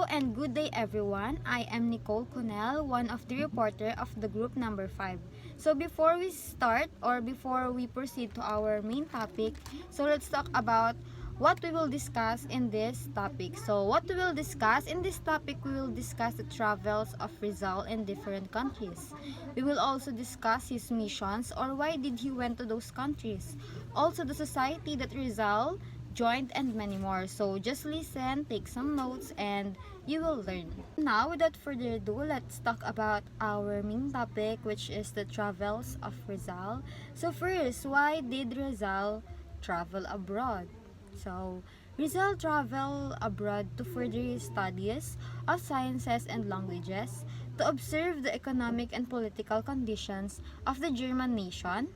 Hello and good day everyone. I am Nicole Cunel, one of the reporter of the group number 5. So before we start or before we proceed to our main topic, so let's talk about what we will discuss in this topic. So what we will discuss in this topic, we will discuss the travels of Rizal in different countries. We will also discuss his missions or why did he went to those countries. Also the society that Rizal joined and many more. So just listen, take some notes, and you will learn. Now, without further ado, let's talk about our main topic, which is the travels of Rizal. So first, why did Rizal travel abroad? So Rizal traveled abroad to further his studies of sciences and languages, to observe the economic and political conditions of the German nation,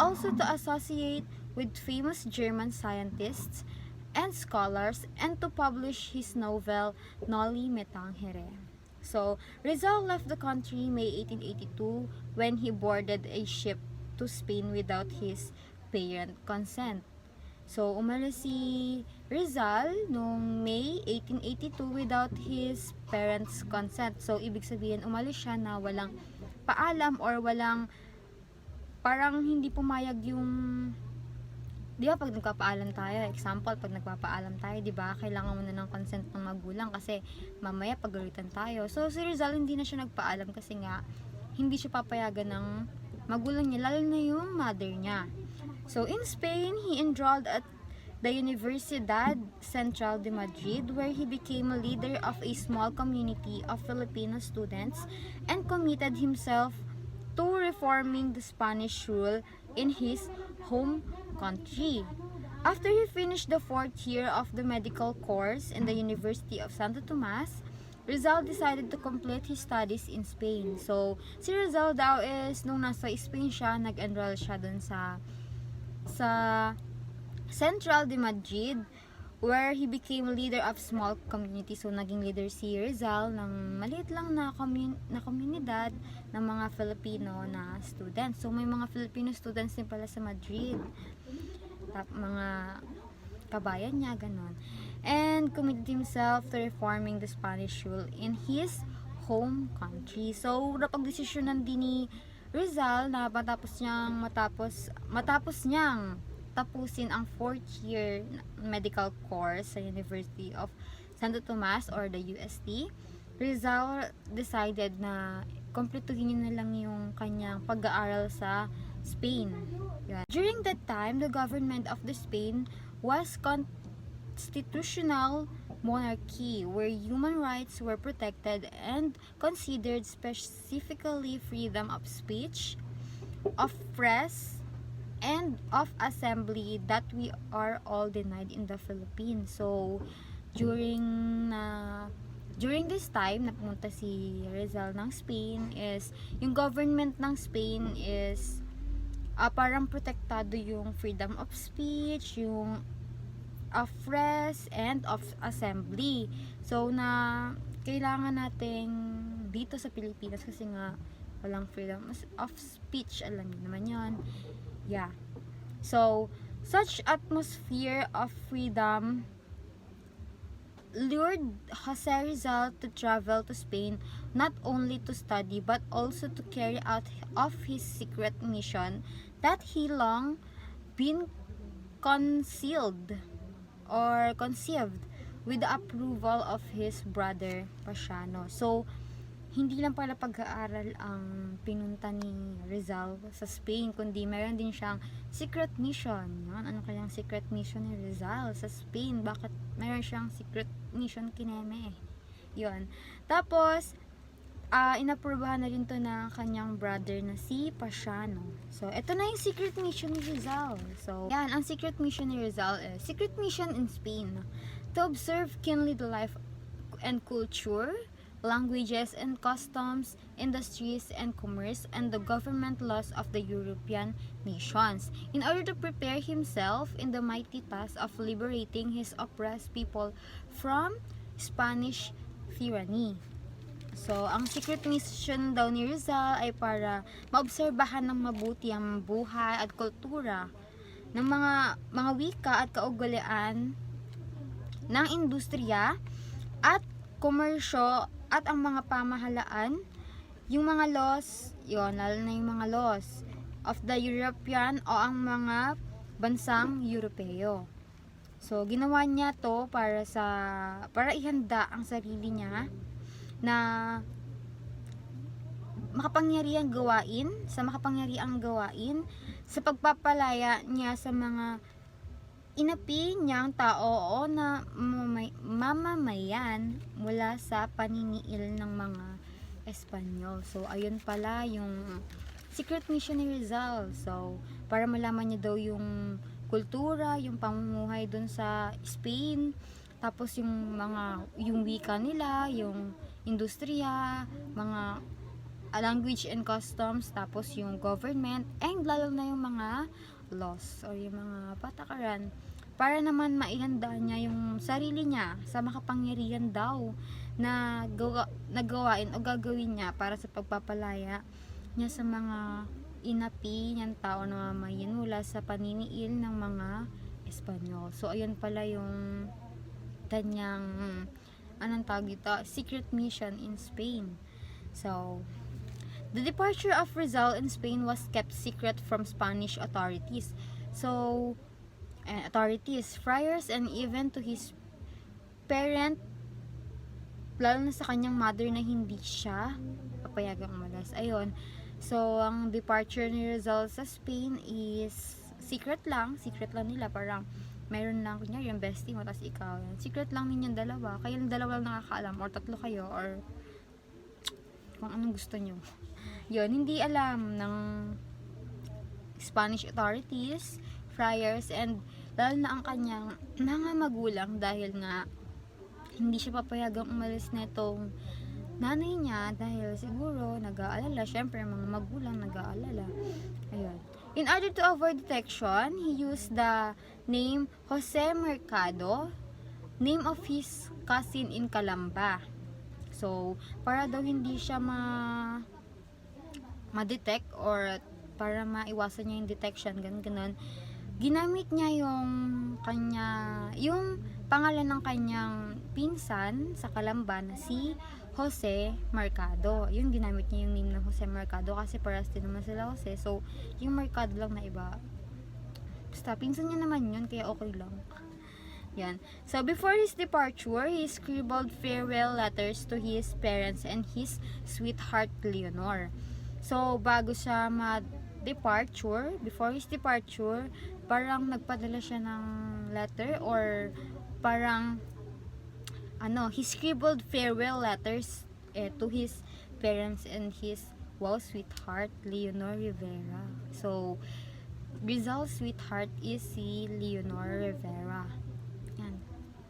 also to associate with famous German scientists and scholars, and to publish his novel Noli Me Tangere. So, Rizal left the country May 1882 when he boarded a ship to Spain without his parent consent. So, umalis si Rizal noong May 1882 without his parents' consent. So, ibig sabihin, umalis siya na walang paalam or walang parang hindi pumayag yung, di ba pag nagpapaalam tayo, example, pag nagpapaalam tayo, di ba, kailangan mo na ng consent ng magulang kasi mamaya pagalitan tayo. So, si Rizal hindi na siya nagpaalam kasi nga, hindi siya papayagan ng magulang niya, lalo na yung mother niya. So, in Spain, he enrolled at the Universidad Central de Madrid, where he became a leader of a small community of Filipino students and committed himself to reforming the Spanish rule in his home country. After he finished the 4th year of the medical course in the University of Santo Tomas, Rizal decided to complete his studies in Spain. So, si Rizal daw is, nung nasa Spain siya, nag-enroll siya dun sa Central de Madrid, where he became leader of small community. So, naging leader si Rizal ng maliit lang na komunidad ng mga Filipino na students. So, may mga Filipino students din pala sa Madrid. Mga kabayan niya, ganon. And committed himself to reforming the Spanish rule in his home country. So, napagdesisyonan din ni Rizal na matapos niyang tapusin ang 4th year medical course sa University of Santo Tomas or the UST, Rizal decided na kompletuhin niya na lang yung kanyang pag-aaral sa Spain. Yan. During that time, the government of the Spain was constitutional monarchy where human rights were protected and considered, specifically freedom of speech, of press, and of assembly that we are all denied in the Philippines. So, during this time na pumunta si Rizal ng Spain, is yung government ng Spain is parang protektado yung freedom of speech, yung of press, and of assembly. So, na kailangan nating dito sa Pilipinas kasi nga walang freedom of speech, alam niyo naman yon. Yeah. So, such atmosphere of freedom lured Jose Rizal to travel to Spain not only to study but also to carry out of his secret mission that he long been concealed or conceived with the approval of his brother Pasiano. So, hindi lang pala pag-aaral ang pinunta ni Rizal sa Spain, kundi meron din siyang secret mission. Yan, ano kayang secret mission ni Rizal sa Spain? Bakit meron siyang secret mission kineme? Yun. Tapos, inaprubahan na rin to ng kanyang brother na si Pasiano. So, ito na yung secret mission ni Rizal. So, yan, ang secret mission ni Rizal is secret mission in Spain to observe keenly the life and culture, languages and customs, industries and commerce, and the government laws of the European nations, in order to prepare himself in the mighty task of liberating his oppressed people from Spanish tyranny. So, ang secret mission daw ni Rizal ay para maobserbahan ng mabuti ang buhay at kultura ng mga wika at kaugalian ng industriya at komersyo at ang mga pamahalaan, yung mga laws, yun, lalo na yung mga laws of the European o ang mga bansang Europeo. So, ginawa niya to para ihanda ang sarili niya na makapangyarihang gawain sa pagpapalaya niya sa mga inapi niyang tao o na mamamayan mula sa paniniil ng mga Espanyol. So, ayun pala yung secret mission ni Rizal. So, para malaman niya daw yung kultura, yung pamumuhay dun sa Spain, tapos yung wika nila, yung industriya, mga language and customs, tapos yung government, and lalo na yung mga laws or yung mga patakaran para naman maihanda niya yung sarili niya sa makapangyarihan daw na gawain o gagawin niya para sa pagpapalaya niya sa mga inapi niyang tao na mamayan mula sa paniniil ng mga Espanyol. So, ayun pala yung kanyang anong tawag dito, secret mission in Spain. So, the departure of Rizal in Spain was kept secret from Spanish authorities. So, friars, and even to his parent, lalo na sa kanyang mother na hindi siya papayagang umalis. Ayun. So, ang departure ni Rizal sa Spain is secret lang nila. Parang, mayroon lang, kunyari yung bestie mo, tapos ikaw. Secret lang ninyong dalawa. Kayo lang dalawa lang nakakaalam, or tatlo kayo, or kung anong gusto nyo. Yun, hindi alam ng Spanish authorities, friars, and lalo na ang kanyang mga magulang dahil nga hindi siya papayagang umalis na itong nanay niya dahil siguro nag-aalala. Syempre, mga magulang nag-aalala. Ayun. In order to avoid detection, he used the name Jose Mercado, name of his cousin in Calamba. So, para daw hindi siya ma-detect or para maiwasan niya yung detection, ganun. Ginamit niya yung pangalan ng kanyang pinsan sa Calamba na si Jose Mercado. Yung ginamit niya yung name ng Jose Mercado kasi parehas din naman sila Jose. So, yung Mercado lang na iba. Basta, pinsan niya naman yun, kaya okay lang. Yan. So, before his departure, he scribbled farewell letters to his parents and his sweetheart Leonor. So, bago siya before his departure, parang nagpadala siya ng letter or parang he scribbled farewell letters to his parents and his sweetheart Leonor Rivera. So, Rizal's sweetheart is si Leonor Rivera. Yan.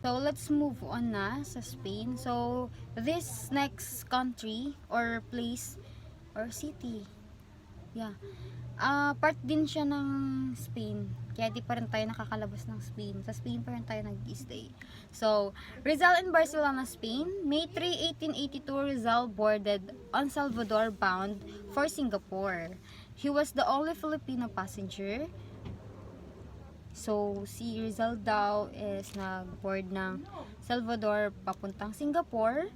So, let's move on na sa Spain. So, this next country or place or city, part din siya ng Spain. Kaya di pa rin tayo nakakalabas ng Spain. Sa Spain pa rin tayo nag-stay. So, Rizal in Barcelona, Spain. May 3, 1882, Rizal boarded on Salvador bound for Singapore. He was the only Filipino passenger. So, si Rizal daw is nag-board ng Salvador papuntang Singapore.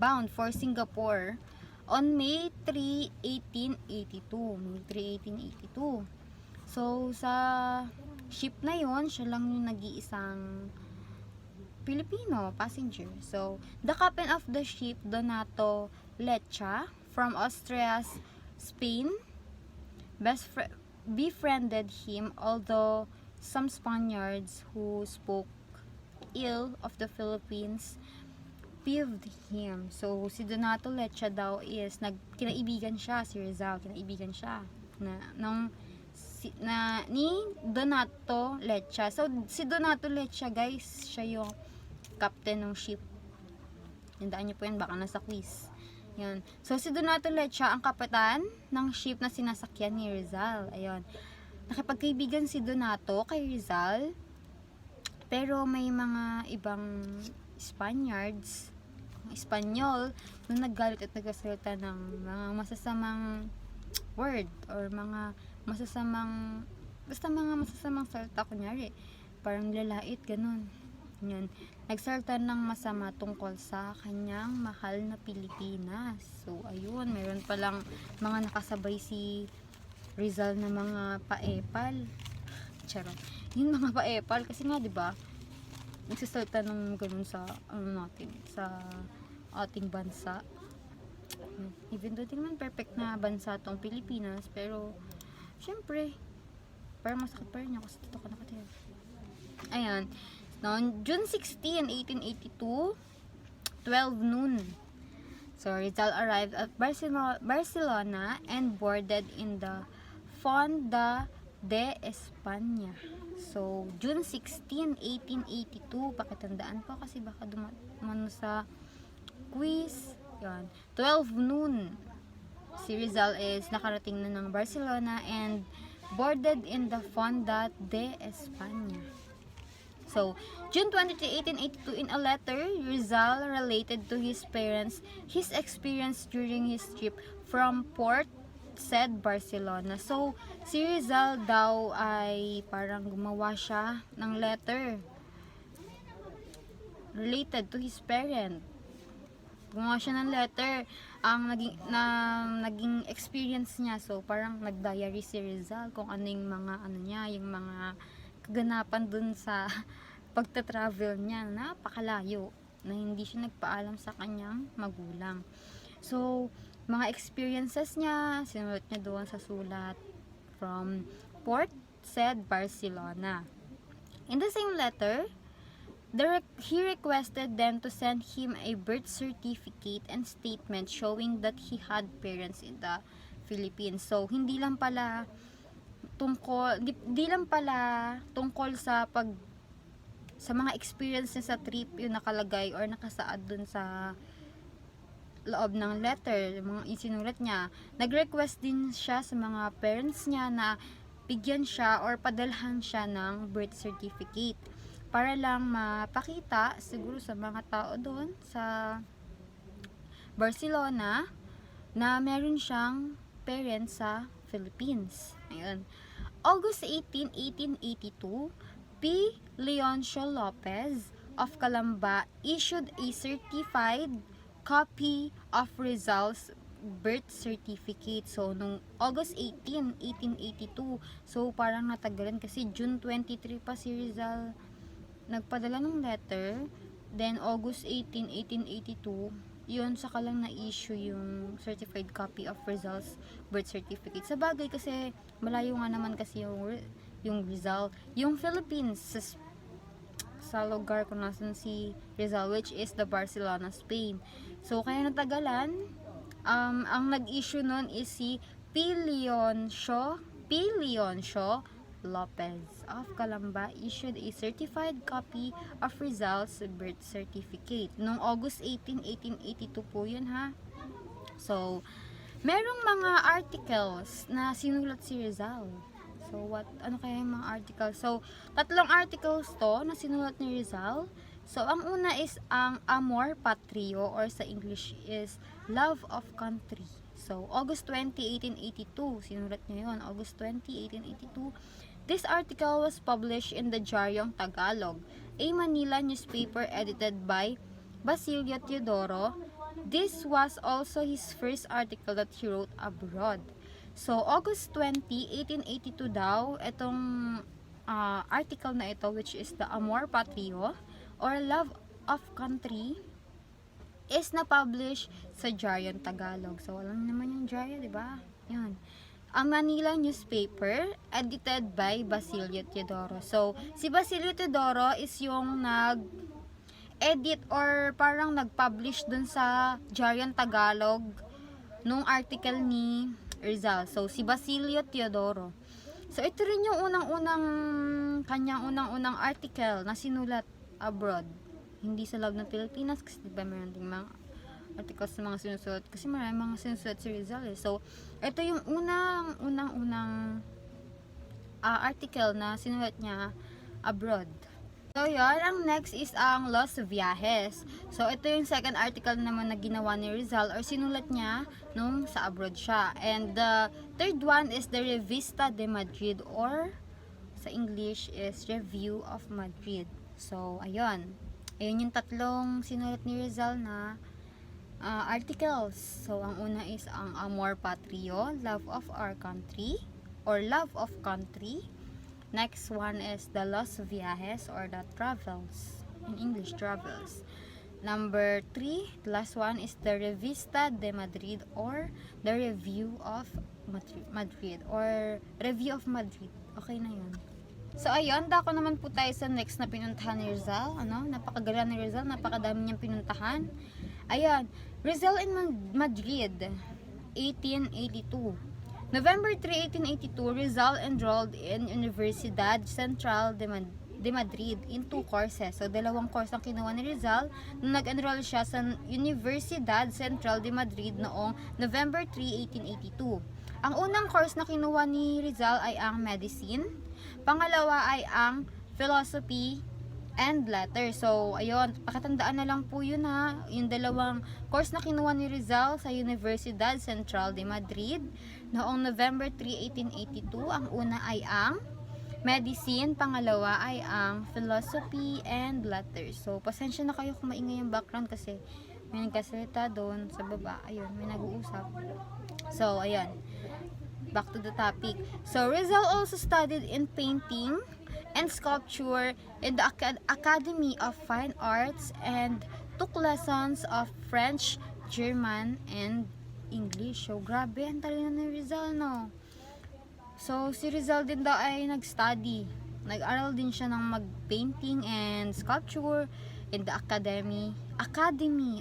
Bound for Singapore on May 3, 1882. May 3, 1882. So, sa ship na yon, siya lang yung nag-iisang Filipino passenger. So, the captain of the ship, Donato Lecha, from Austria's Spain, befriended him, although some Spaniards who spoke ill of the Philippines peeved him. So, si Donato Lecha daw is kinaibigan siya, si Rizal, kinaibigan siya ni Donato Lecha. So, si Donato Lecha, guys, siya yung captain ng ship. Tandaan niyo po yan, baka nasa quiz. Yan. So, si Donato Lecha, ang kapitan ng ship na sinasakyan ni Rizal. Ayun. Nakipagkaibigan si Donato kay Rizal, pero may mga ibang Espanyol na naggalit at nagsasalita ng mga masasamang word or mga masasamang salita, kunyari parang lalait, ganun. Yan. nagsalita ng masama tungkol sa kanyang mahal na Pilipinas. So, ayun, meron palang mga nakasabay si Rizal na mga paepal. Charot. Yung mga paepal, kasi nga, di ba, nagsasalita ng ganun sa, sa ating bansa. Even though di naman perfect na bansa tong Pilipinas, pero, syempre, parang masakit pa rin ako kasi dito ka nakatira. Ayan. Noong June 16, 1882, 12 noon. So, Rizal arrived at Barcelona and boarded in the Fonda de España. So, June 16, 1882. Pakitandaan po kasi baka dumano sa quiz. Yan. 12 noon. Si Rizal is nakarating na ng Barcelona and boarded in the Fonda de España. So, June 23, 1882, in a letter, Rizal related to his parents his experience during his trip from Port said Barcelona. So, si Rizal daw ay parang gumawa siya ng letter related to his parent. Gumawa siya ng letter ang naging experience niya. So, parang nag-diary si Rizal kung ano yung mga yung mga kaganapan dun sa pagta-travel niya. Napakalayo na hindi siya nagpaalam sa kanyang magulang. So, mga experiences niya, sinulat niya doon sa sulat from Port said Barcelona. In the same letter, he requested them to send him a birth certificate and statement showing that he had parents in the Philippines. So, hindi lang pala tungkol sa mga experience niya sa trip yung nakalagay or nakasaad dun sa loob ng letter, mga isinulat niya. Nag-request din siya sa mga parents niya na bigyan siya or padalhan siya ng birth certificate para lang mapakita siguro sa mga tao doon sa Barcelona na meron siyang parents sa Philippines. Ayun. August 18, 1882, P. Leoncio Lopez of Calamba issued a certified copy of Rizal's birth certificate. So, nung August 18, 1882, so parang natagalan kasi June 23 pa si Rizal nagpadala ng letter. Then, August 18, 1882, yun, saka lang na-issue yung certified copy of Rizal's birth certificate. Sa bagay kasi, malayo nga naman kasi yung Rizal. Yung Philippines, sa lugar kung nasan si Rizal, which is the Barcelona, Spain. So, kaya natagalan. Ang nag-issue nun is si P. Leoncio Lopez of Calamba issued a certified copy of Rizal's birth certificate. Noong August 18, 1882 po yun ha. So, merong mga articles na sinulat si Rizal. So, ano kaya yung mga articles? So, 3 articles to na sinulat ni Rizal. So, ang una is ang Amor Patrio or sa English is Love of Country. So, August 20, 1882, sinulat niya yun. August 20, 1882. This article was published in the Diaryong Tagalog, a Manila newspaper edited by Basilio Teodoro. This was also his first article that he wrote abroad. So, August 20, 1882 daw, itong article na ito, which is the Amor Patrio or Love of Country, is na-publish sa Diaryong Tagalog. So, alam naman yung Diaryo, diba? Yan. A Manila newspaper edited by Basilio Teodoro. So, si Basilio Teodoro is yung nag-edit or parang nag-publish dun sa Diaryong Tagalog nung article ni Rizal. So, si Basilio Teodoro. So, ito rin yung kanyang unang article na sinulat abroad. Hindi sa loob ng Pilipinas kasi diba meron ding mga articles sa mga sinusulat kasi maraming mga sinusulat si Rizal eh. So, ito yung unang article na sinulat niya abroad. So, yun. Ang next is ang Los Viajes. So, ito yung second article naman na ginawa ni Rizal or sinulat niya nung sa abroad siya. And the third one is the Revista de Madrid or sa English is Review of Madrid. So, ayun. Ayun yung tatlong sinulat ni Rizal na articles. So, ang una is ang Amor Patrio, Love of Our Country, or Love of Country. Next one is the Los Viajes, or the Travels. In English, Travels. Number 3, the last one is the Revista de Madrid, or the Review of Madrid, or Review of Madrid. Okay na yun. So, ayun, dako naman po tayo sa next na pinuntahan ni Rizal. Napakagala ni Rizal, napakadami niyang pinuntahan. Ayun, Rizal in Madrid, 1882. November 3, 1882, Rizal enrolled in Universidad Central de Madrid in 2 courses. So, 2 course ang kinuha ni Rizal nung nag-enroll siya sa Universidad Central de Madrid noong November 3, 1882. Ang unang course na kinuha ni Rizal ay ang Medicine. Pangalawa ay ang Philosophy and Letters. So, ayun, pakatandaan na lang po yun ha. Yung 2 course na kinuha ni Rizal sa Universidad Central de Madrid noong November 3, 1882. Ang una ay ang Medicine, pangalawa ay ang Philosophy and Letters. So, pasensya na kayo kung maingay yung background kasi may nagkasalita doon sa baba. Ayun, may nag-uusap. So, ayun. Back to the topic. So, Rizal also studied in painting and sculpture in the Academy of Fine Arts and took lessons of French, German, and English. So, grabe, ang talino ni Rizal, no? So, si Rizal din daw ay nag-study. Nag-aral din siya ng mag-painting and sculpture in the Academy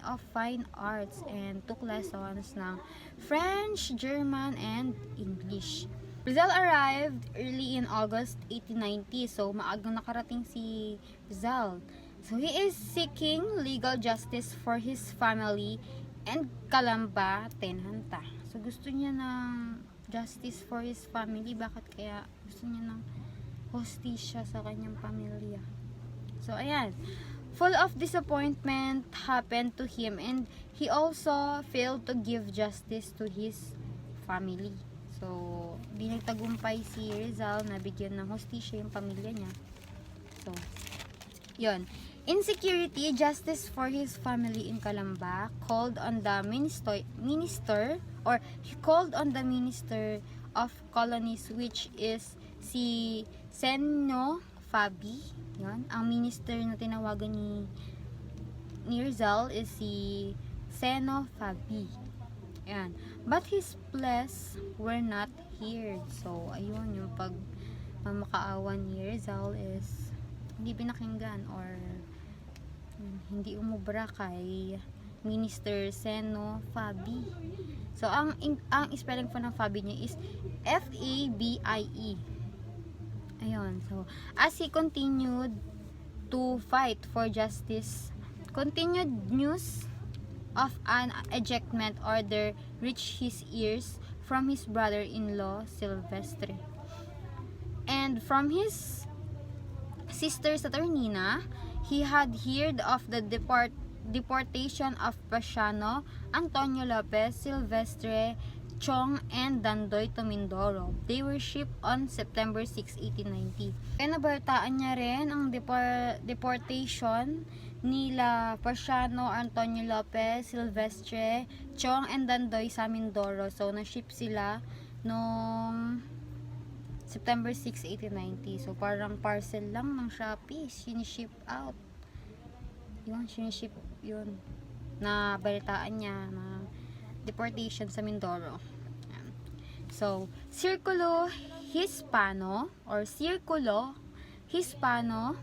of Fine Arts and took lessons ng French, German, and English. Rizal arrived early in August 1890. So, maagang nakarating si Rizal. So, he is seeking legal justice for his family and Calamba, Tenhanta. So, gusto niya ng justice for his family. Bakit kaya gusto niya ng hostisya sa kanyang pamilya? So, ayan. Full of disappointment happened to him and he also failed to give justice to his family. So, di nagtagumpay si Rizal na bigyan ng hostisya yung pamilya niya. So, yun. Insecurity, justice for his family in Calamba, called on the minister of colonies, which is si Seno Fabi. Yun. Ang minister na tinawagan ni Rizal is si Seno Fabi. Yan. But his pleas were not heard. So, ayun, yung pagmamakaawa ni Rizal is hindi pinakinggan or hindi umubra kay Minister Seno Fabi. So, ang spelling po ng Fabi niya is F-A-B-I-E. Ayun. So, as he continued to fight for justice, continued news of an ejectment order reached his ears from his brother-in-law Silvestre and from his sister Saturnina. He had heard of the deportation of Pasiano, Antonio Lopez, Silvestre, Chong, and Dandoy to Mindoro. They were shipped on September 6, 1890. Kaya nabalitaan niya rin ang deportation nila Pasiano, Antonio Lopez, Silvestre, Chong, and Dandoy sa Mindoro. So, na-ship sila noong September 6, 1890. So, parang parcel lang ng Shopee. Siniship out. Yun, siniship yun. Na balitaan niya na deportation sa Mindoro. So, Círculo Hispano or Círculo Hispano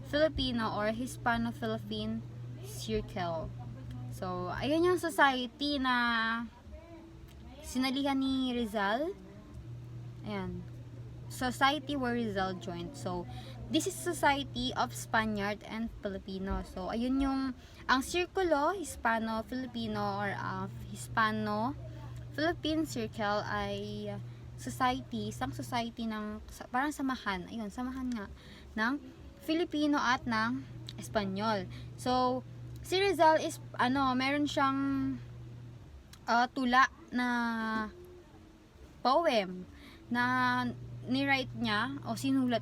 Filipino or Hispano-Philippine Circle. So, ayun yung society na sinalihan ni Rizal. Ayan. Society where Rizal joined. So, this is Society of Spaniard and Filipino. So, ayun yung ang Círculo Hispano-Filipino or Hispano-Philippine Circle ay society, isang society ng parang samahan. Ayun, samahan nga ng Filipino at ng Espanyol. So, si Rizal is meron siyang tula na poem na ni-write niya o sinulat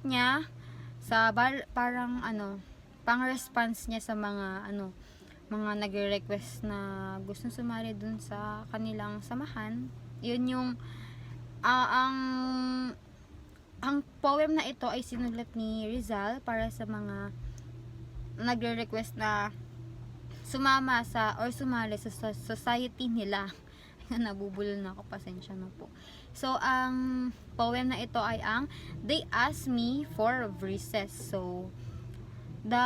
niya sa parang pang-response niya sa mga mga nagre-request na gustong sumali dun sa kanilang samahan. Yun yung ang poem na ito ay sinulat ni Rizal para sa mga nagre-request na sumama sa or sumali sa society nila. Nabubulol na ako, pasensya na po. So, ang poem na ito ay ang They Ask Me for Verses. So, the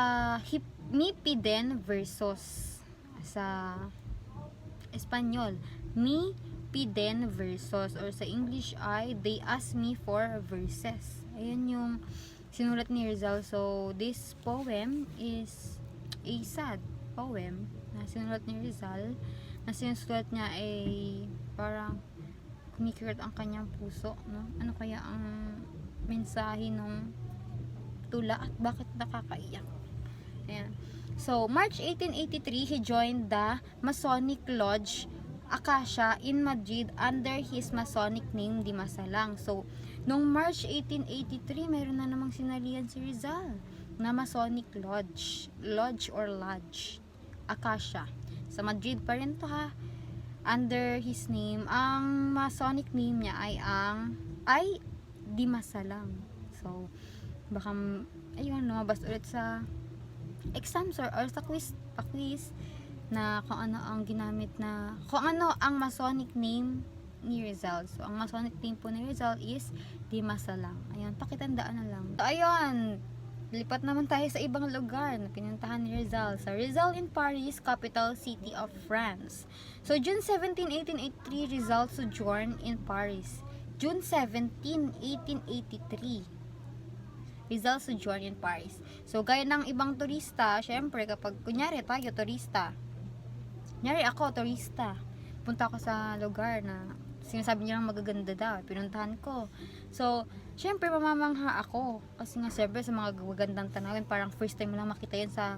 Mipiden versos sa Espanyol. Mipiden versos, or sa English ay They Ask Me for Verses. Ayun yung sinulat ni Rizal. So, this poem is a sad poem na sinulat ni Rizal. Na sinusulat niya ay parang kumikirat ang kanyang puso, no? Ano kaya ang mensahe nung tula at bakit nakakaiyak? Ayan. So, March 1883, he joined the Masonic Lodge Acacia in Madrid under his Masonic name, Di Masalang. So, noong March 1883, meron na namang sinalihan si Rizal na Masonic Lodge. Lodge or Lodge. Acacia. Sa Madrid pa rin to, ha. Under his name. Ang Masonic name niya ay Di Masalang. So, baka, ayun, lumabas ulit sa exams or sa quiz na kung ano ang ginamit na, kung ano ang Masonic name ni Rizal. So, ang Masonic name po ni Rizal is Di Masalang. Ayun, pakitandaan na lang. So, ayun, lipat naman tayo sa ibang lugar na pinuntahan ni Rizal. Sa Rizal in Paris, capital city of France. So, June 17, 1883, Rizal sojourned in Paris. June 17, 1883. Rizal sojourned in Paris. So, gaya ng ibang turista, syempre, kapag, kunyari tayo, turista. Kunyari ako, turista. Punta ako sa lugar na sinasabi niya lang magaganda daw. Pinuntahan ko. So, syempre, mamamangha ako. Kasi nga, syempre, sa mga magagandang tanawin, parang first time mo lang makita yun sa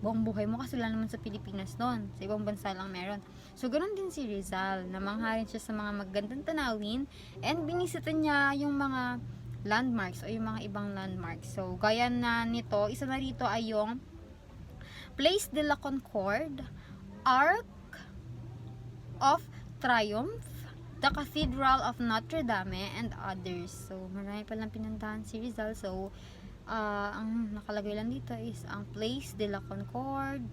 buong buhay mo. Kasi wala naman sa Pilipinas noon. Sa ibang bansa lang meron. So, ganoon din si Rizal. Namangha rin siya sa mga magagandang tanawin. And, binisita niya yung mga landmarks o yung mga ibang landmarks. So, gaya na nito, isa na rito ay yung Place de la Concorde, Arc of Triumph, the Cathedral of Notre Dame, and others. So, marami palang pinuntahan si Rizal. So, ang nakalagay lang dito is ang Place de la Concorde,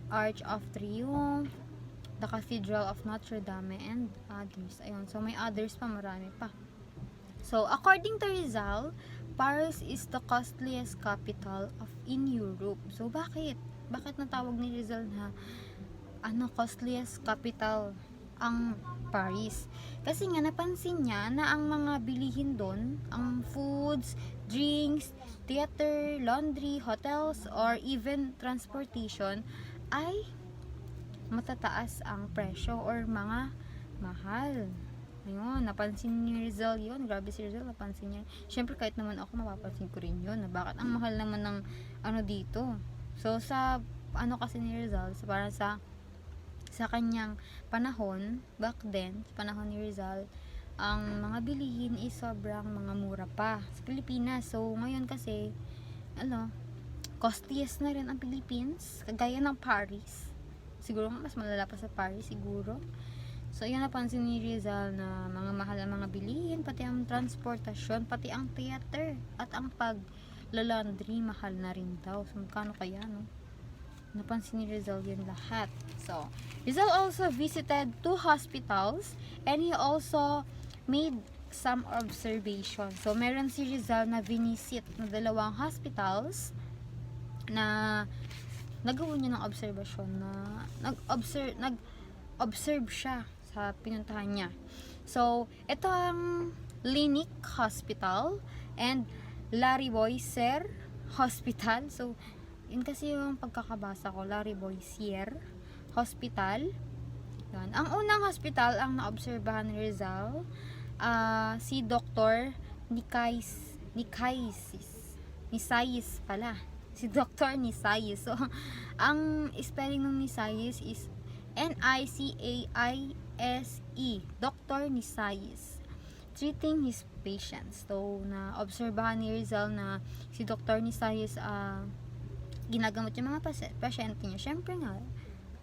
Arch of Triumph, the Cathedral of Notre Dame, and others. Ayun. So, may others pa, marami pa. So, according to Rizal, Paris is the costliest capital in Europe. So, bakit? Bakit natawag ni Rizal na costliest capital ang Paris? Kasi nga napansin niya na ang mga bilihin doon, ang foods, drinks, theater, laundry, hotels, or even transportation ay matataas ang presyo or mga mahal. Ayun, napansin ni Rizal yun. Grabe si Rizal, napansin niya. Siyempre, kahit naman ako, mapapansin ko rin yun. Na bakit ang mahal naman ng dito. So, sa kasi ni Rizal, parang sa kanyang panahon, back then, sa panahon ni Rizal, ang mga bilihin is sobrang mga mura pa sa Pilipinas. So, ngayon kasi, costliest na rin ang Philippines. Kagaya ng Paris. Siguro mas malala pa sa Paris, siguro. So, yun napansin ni Rizal na mga mahal ang mga bilihin, pati ang transportasyon, pati ang theater, at ang paglalandry, mahal na rin daw. So, magkano kaya, no? Napansin ni Rizal yun lahat. So, Rizal also visited 2 hospitals, and he also made some observation. So, meron si Rizal na vinisit na 2 hospitals na nagawa niya ng observation na nag-observe siya sa pinuntahan niya. So, ito ang Clinic Hospital and Lariboisiere Hospital. So, yun kasi yung pagkakabasa ko, Lariboisiere Hospital. Yan. Ang unang hospital ang naobserbahan ni Rizal, si Dr. Nisayis pala. Si Dr. Nisayis. So, ang spelling ng Nisayis is N-I-C-A-I-S-E. Dr. Nisayis. Treating his patients. So, na-obserbahan ni Rizal na si Dr. Nisayis ginagamot yung mga pasyente niya. Syempre nga,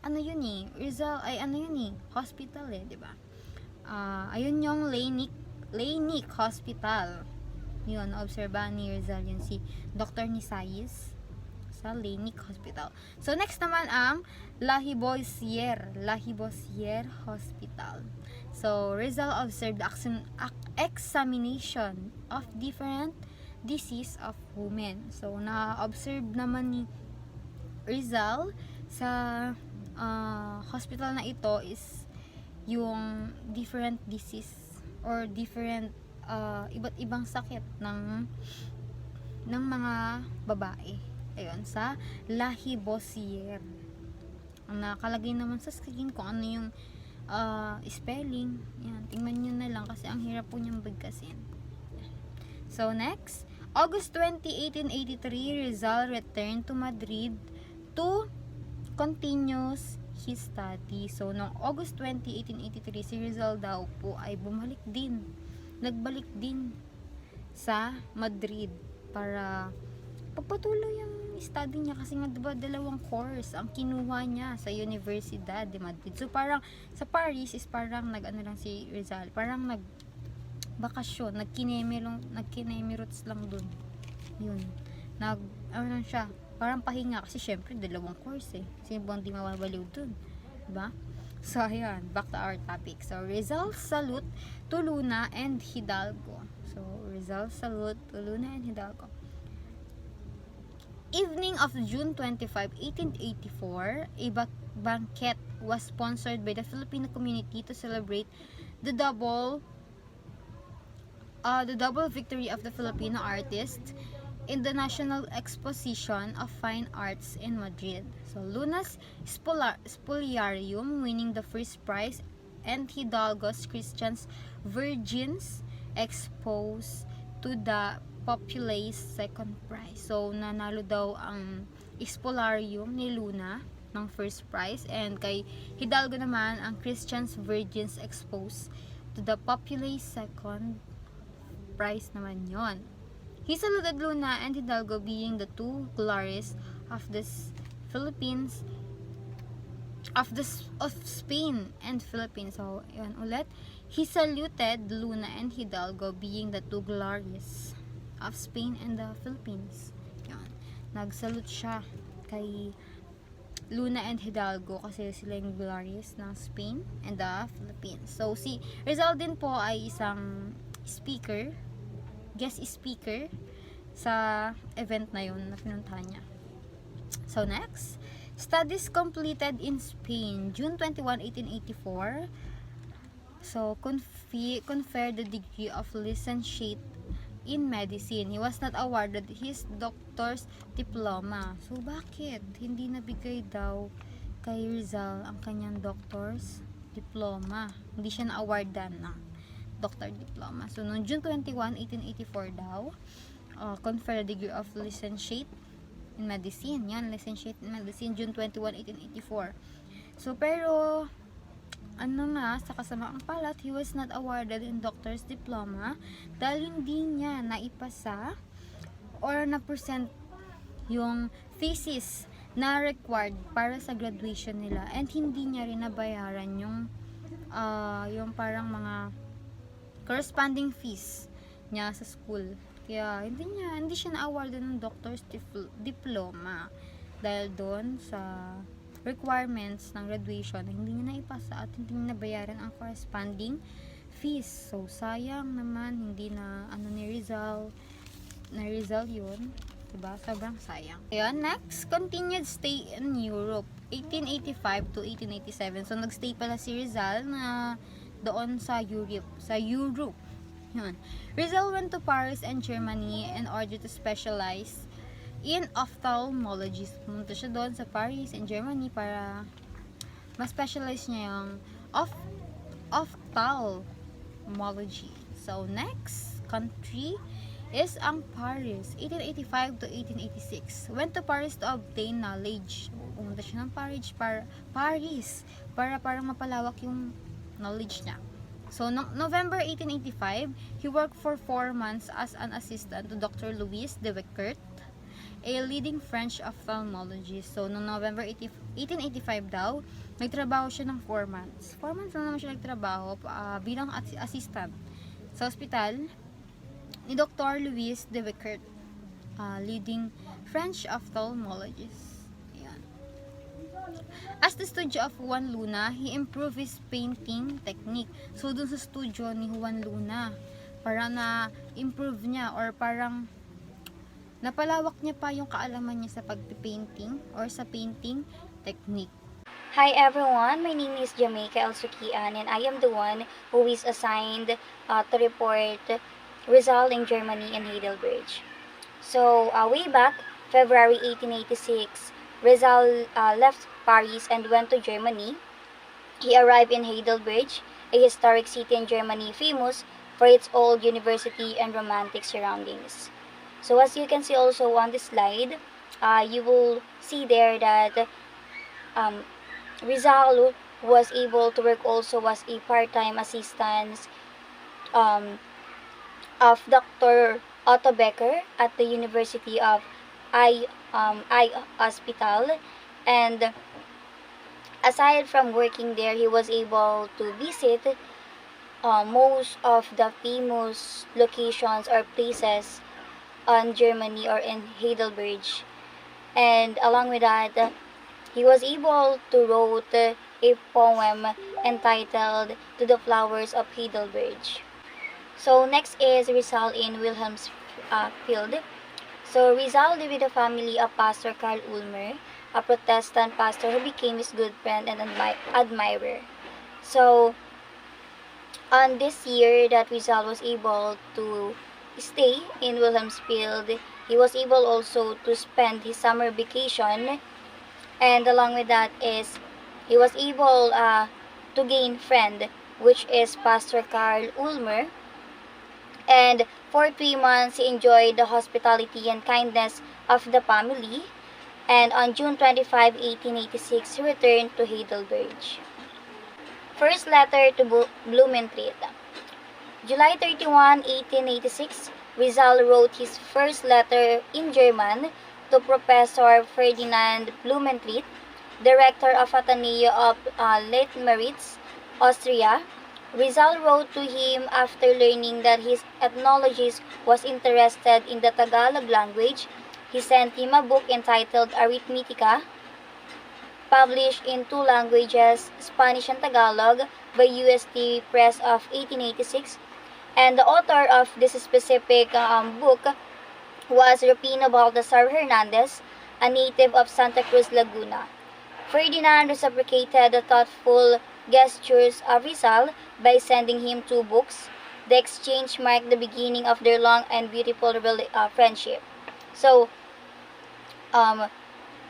ano yun eh, Rizal, ay ano yun eh, hospital eh, di ba? Ayun yung Lainik Hospital. Yun, obserbahan ni Rizal yun si Dr. Nisayis sa Lainik Hospital. So, next naman ang Lahibosier Hospital. So, Rizal observed the examination of different disease of women. So, na-observe naman ni Rizal sa hospital na ito is yung different disease or different iba't ibang sakit ng mga babae. Ayun, sa Lahibosier. Ang nakalagay naman sa screen kung ano yung spelling. Yan, tingnan nyo na lang kasi ang hirap po niyang bigkasin. So, next, August 20, 1883, Rizal returned to Madrid to continue his study. So, noong August 20, 1883, si Rizal daw po ay nagbalik din sa Madrid para pagpatuloy yung study niya kasi nga diba dalawang course ang kinuha niya sa Universidad de Madrid. So, parang sa Paris is parang nag-ano lang si Rizal, parang bakasyon, nagkinemirots lang dun. Yun. Ano lang siya, parang pahinga kasi syempre dalawang course eh. Sino bang di mawawaliw dun? Diba? So, ayan, back to our topic. So, Rizal salute to Luna and Hidalgo. So, Rizal salute to Luna and Hidalgo. Evening of June 25, 1884, a banquet was sponsored by the Filipino community to celebrate the double victory of the Filipino artists in the National Exposition of Fine Arts in Madrid. So, Luna's Spoliarium winning the first prize and Hidalgo's Christians Virgins exposed to the Populace second prize. So, nanalo daw ang Spolarium ni Luna ng first prize and kay Hidalgo naman ang Christians Virgins exposed to the Populace second prize naman yon. He saluted Luna and Hidalgo being the two glories of the Philippines of Spain and Philippines. So, yun ulit. He saluted Luna and Hidalgo being the two glories of Spain and the Philippines. Yan. Nagsalute siya kay Luna and Hidalgo kasi sila yung glories ng Spain and the Philippines. So, si Rizal din po ay isang guest speaker sa event na yun na pinuntahan niya. So, next, studies completed in Spain, June 21, 1884. So, conferred the degree of licentiate in medicine. He was not awarded his doctor's diploma. So, bakit? Hindi nabigay daw kay Rizal ang kanyang doctor's diploma. Hindi siya na-awardan ng doctor diploma. So, noong June 21, 1884 daw, conferred the degree of licentiate in medicine. Yan, licentiate in medicine, June 21, 1884. So, pero sa kasamaang palad, he was not awarded in doctor's diploma dahil hindi niya naipasa or na-present yung thesis na required para sa graduation nila and hindi niya rin nabayaran yung parang mga corresponding fees niya sa school. Kaya hindi siya na-awarded ng doctor's diploma dahil doon sa requirements ng graduation na hindi niya naipasa at hindi niya nabayaran ang corresponding fees. So, sayang naman, hindi na ni Rizal yun. Diba? Sobrang sayang. Ayan, next, continued stay in Europe, 1885 to 1887. So, nagstay pala si Rizal na doon sa Europe. Yun. Rizal went to Paris and Germany in order to specialize in ophthalmology. Pumunta siya doon sa Paris and Germany para ma-specialize niya yung ophthalmology. So, next country is ang Paris, 1885 to 1886. Went to Paris to obtain knowledge. Pumunta siya ng Paris para mapalawak yung knowledge niya. So, November 1885, he worked for 4 months as an assistant to Dr. Louis de Weckert a leading French ophthalmologist. So, noong November 1885 daw, nagtrabaho siya ng 4 months. 4 months lang naman siya nagtrabaho bilang assistant sa ospital ni Dr. Louis de Vickert, leading French ophthalmologist. Ayan. As the studio of Juan Luna, he improved his painting technique. So, dun sa studio ni Juan Luna, parang na-improve niya or parang napalawak niya pa yung kaalaman niya sa pag-painting or sa painting technique. Hi everyone, my name is Jamaica Elsukian and I am the one who is assigned to report Rizal in Germany and Heidelberg. So, way back, February 1886, Rizal left Paris and went to Germany. He arrived in Heidelberg, a historic city in Germany famous for its old university and romantic surroundings. So as you can see also on this slide, you will see there that Rizal was able to work also as a part-time assistant of Dr. Otto Becker at the University of Eye Hospital, and aside from working there, he was able to visit most of the famous locations or places on Germany or in Heidelberg. And along with that, he was able to wrote a poem entitled To the Flowers of Heidelberg. So next is Rizal in Wilhelmsfield. So Rizal lived with the family of Pastor Karl Ulmer, a Protestant pastor who became his good friend and admirer. So on this year that Rizal was able to stay in Wilhelmsfield, he was able also to spend his summer vacation, and along with that is he was able to gain friend, which is Pastor Karl Ulmer, and for 3 months he enjoyed the hospitality and kindness of the family, and on June 25, 1886 he returned to Heidelberg. First letter to Blumentritt. July 31, 1886, Rizal wrote his first letter in German to Professor Ferdinand Blumentritt, director of Ateneo of Leitmeritz, Austria. Rizal wrote to him after learning that his ethnologist was interested in the Tagalog language. He sent him a book entitled Arithmetica, published in 2 languages, Spanish and Tagalog, by UST Press of 1886. And the author of this specific book was Rufino Baltasar Hernandez, a native of Santa Cruz, Laguna. Ferdinand reciprocated the thoughtful gestures of Rizal by sending him 2 books. The exchange marked the beginning of their long and beautiful friendship. So,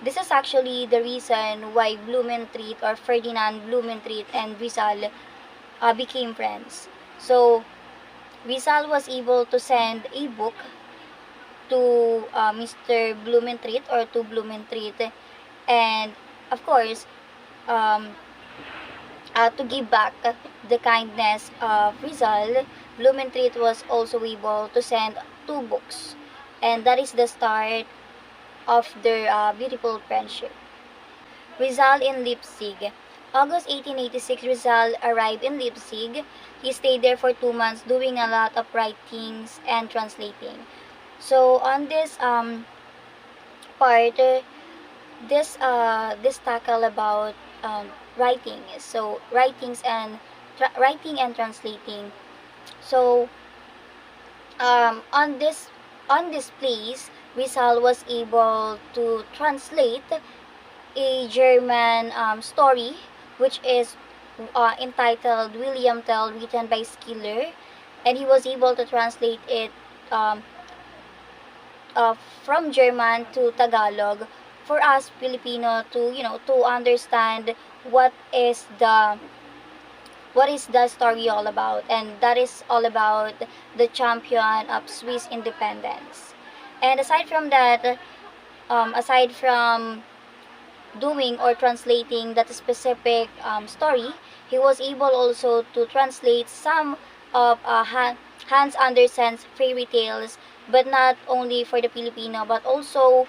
this is actually the reason why Blumentritt or Ferdinand Blumentritt and Rizal became friends. So, Rizal was able to send a book to Mr. Blumentritt or to Blumentritt, and of course, to give back the kindness of Rizal, Blumentritt was also able to send 2 books, and that is the start of their beautiful friendship. Rizal in Leipzig. August 1886, Rizal arrived in Leipzig. He stayed there for 2 months doing a lot of writings and translating. So on this part, this tackle about writing. So writing and translating. So on this place, Rizal was able to translate a German story, which is entitled William Tell, written by Schiller, and he was able to translate it from German to Tagalog for us Filipino to to understand what is the story all about, and that is all about the champion of Swiss independence. And aside from that, aside from doing or translating that specific story, he was able also to translate some of Hans Andersen's fairy tales, but not only for the Filipino, but also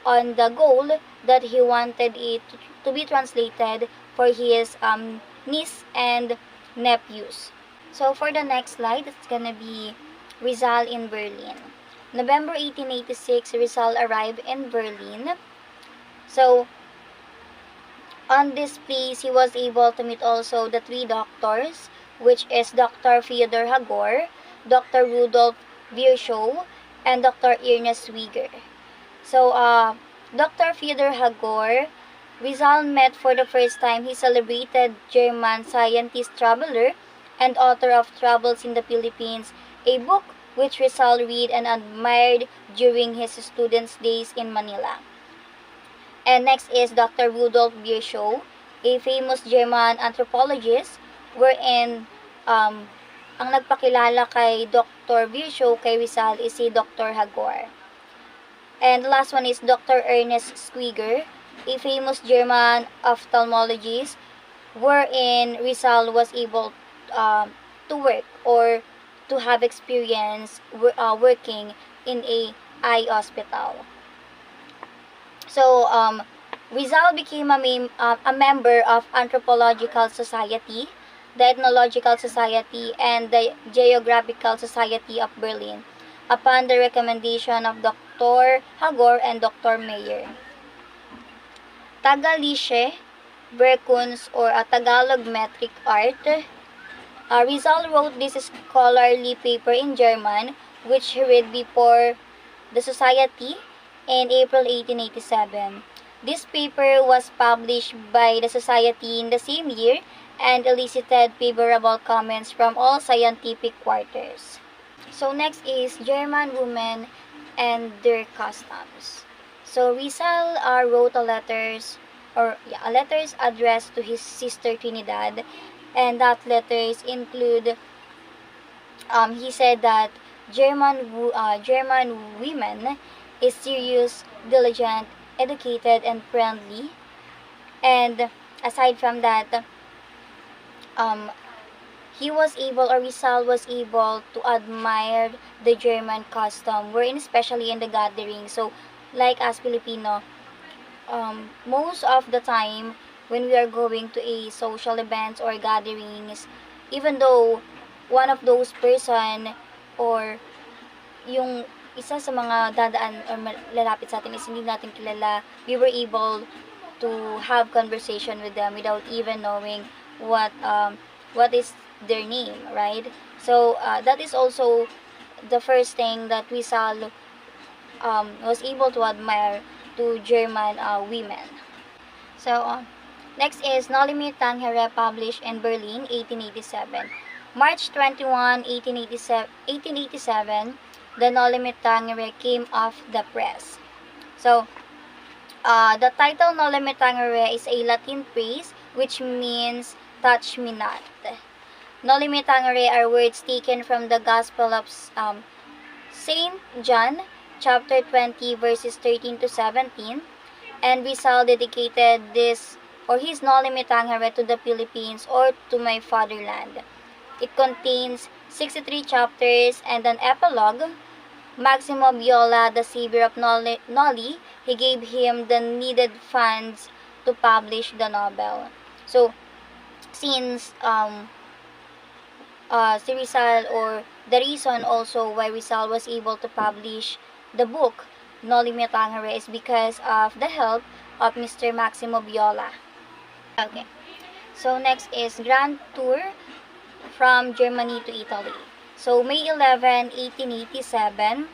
on the goal that he wanted it to be translated for his niece and nephews. So for the next slide, it's gonna be Rizal in Berlin. November 1886, Rizal arrived in Berlin. So on this place, he was able to meet also the three doctors, which is Dr. Fyodor Hagor, Dr. Rudolf Virchow, and Dr. Ernest Wieger. So, Dr. Fyodor Hagor, Rizal met for the first time his celebrated German scientist, traveler, and author of Travels in the Philippines, a book which Rizal read and admired during his students' days in Manila. And next is Dr. Rudolf Virchow, a famous German anthropologist, wherein ang nagpakilala kay Dr. Virchow kay Rizal is si Dr. Hagor. And the last one is Dr. Ernest Schwieger, a famous German ophthalmologist, wherein Rizal was able to work or to have experience working in a eye hospital. So, Rizal became a member of Anthropological Society, the Ethnological Society, and the Geographical Society of Berlin, upon the recommendation of Dr. Hagor and Dr. Meyer. Tagalische Berkunst or Tagalog Metric Art. Rizal wrote this scholarly paper in German, which he read before the Society in April 1887. This paper was published by the Society in the same year and elicited favorable comments from all scientific quarters. So next is German women and their customs. So Rizal wrote letters addressed to his sister Trinidad, and that letters include he said that German women is serious, diligent, educated, and friendly. And aside from that, Rizal was able to admire the German custom, wherein especially in the gathering. So, like as Filipino, most of the time when we are going to a social events or gatherings, even though one of those person or yung isa sa mga dadaan or lalapit sa atin is hindi natin kilala, we were able to have conversation with them without even knowing what is their name, right? So that is also the first thing that Rizal was able to admire to German women. So next is No Limit Tangere, published in Berlin, 1887. March 21, 1887, the No Limit Tangere came off the press. So, the title No Limit Tangere is a Latin phrase which means touch me not. No Limit Tangere are words taken from the Gospel of Saint John, chapter 20, verses 13 to 17, and Rizal dedicated his No Limit Tangere to the Philippines or to my fatherland. It contains 63 chapters and an epilogue. Maximo Viola, the savior of Noli, he gave him the needed funds to publish the novel. So, since si Rizal, or the reason also why Rizal was able to publish the book No Limit Tangere is because of the help of Mr. Maximo Viola. Okay. So next is Grand Tour from Germany to Italy. So May 11, 1887,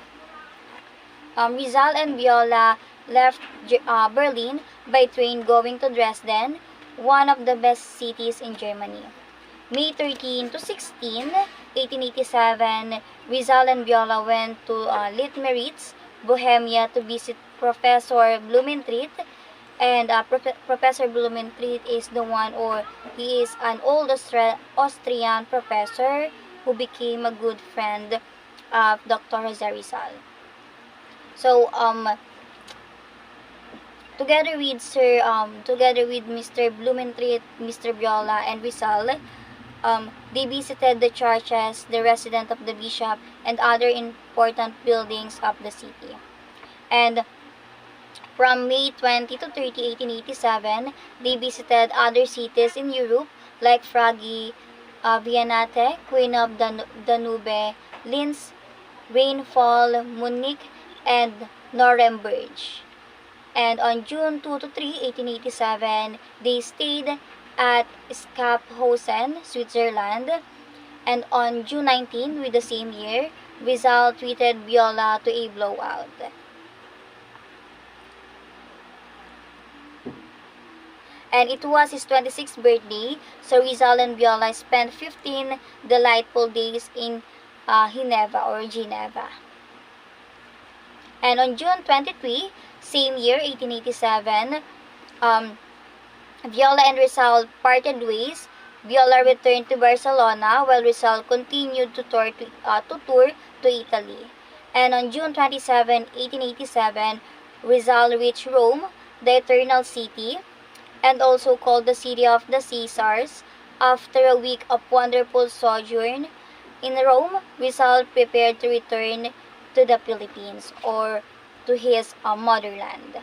Rizal and Viola left Berlin by train going to Dresden, one of the best cities in Germany. May 13 to 16, 1887, Rizal and Viola went to Litmeritz, Bohemia to visit Professor Blumentritt. And Professor Blumentritt is the one, or he is an old Austrian professor who became a good friend of Dr. Jose Rizal. So, together with Mr. Blumentritt, Mr. Viola, and Rizal, they visited the churches, the residence of the bishop, and other important buildings of the city. And From May 20 to 30, 1887, they visited other cities in Europe like Prague, Viennate, Queen of Danube, Linz, Rainfall, Munich, and Nuremberg. And on June 2 to 3, 1887, they stayed at Schaffhausen, Switzerland. And on June 19, with the same year, Rizal treated Viola to a blowout. And it was his 26th birthday, so Rizal and Viola spent 15 delightful days in Geneva. And on June 23, same year, 1887, Viola and Rizal parted ways. Viola returned to Barcelona while Rizal continued to tour to Italy. And on June 27, 1887, Rizal reached Rome, the Eternal City, and also called the City of the Caesars. After a week of wonderful sojourn in Rome, Rizal prepared to return to the Philippines or to his motherland.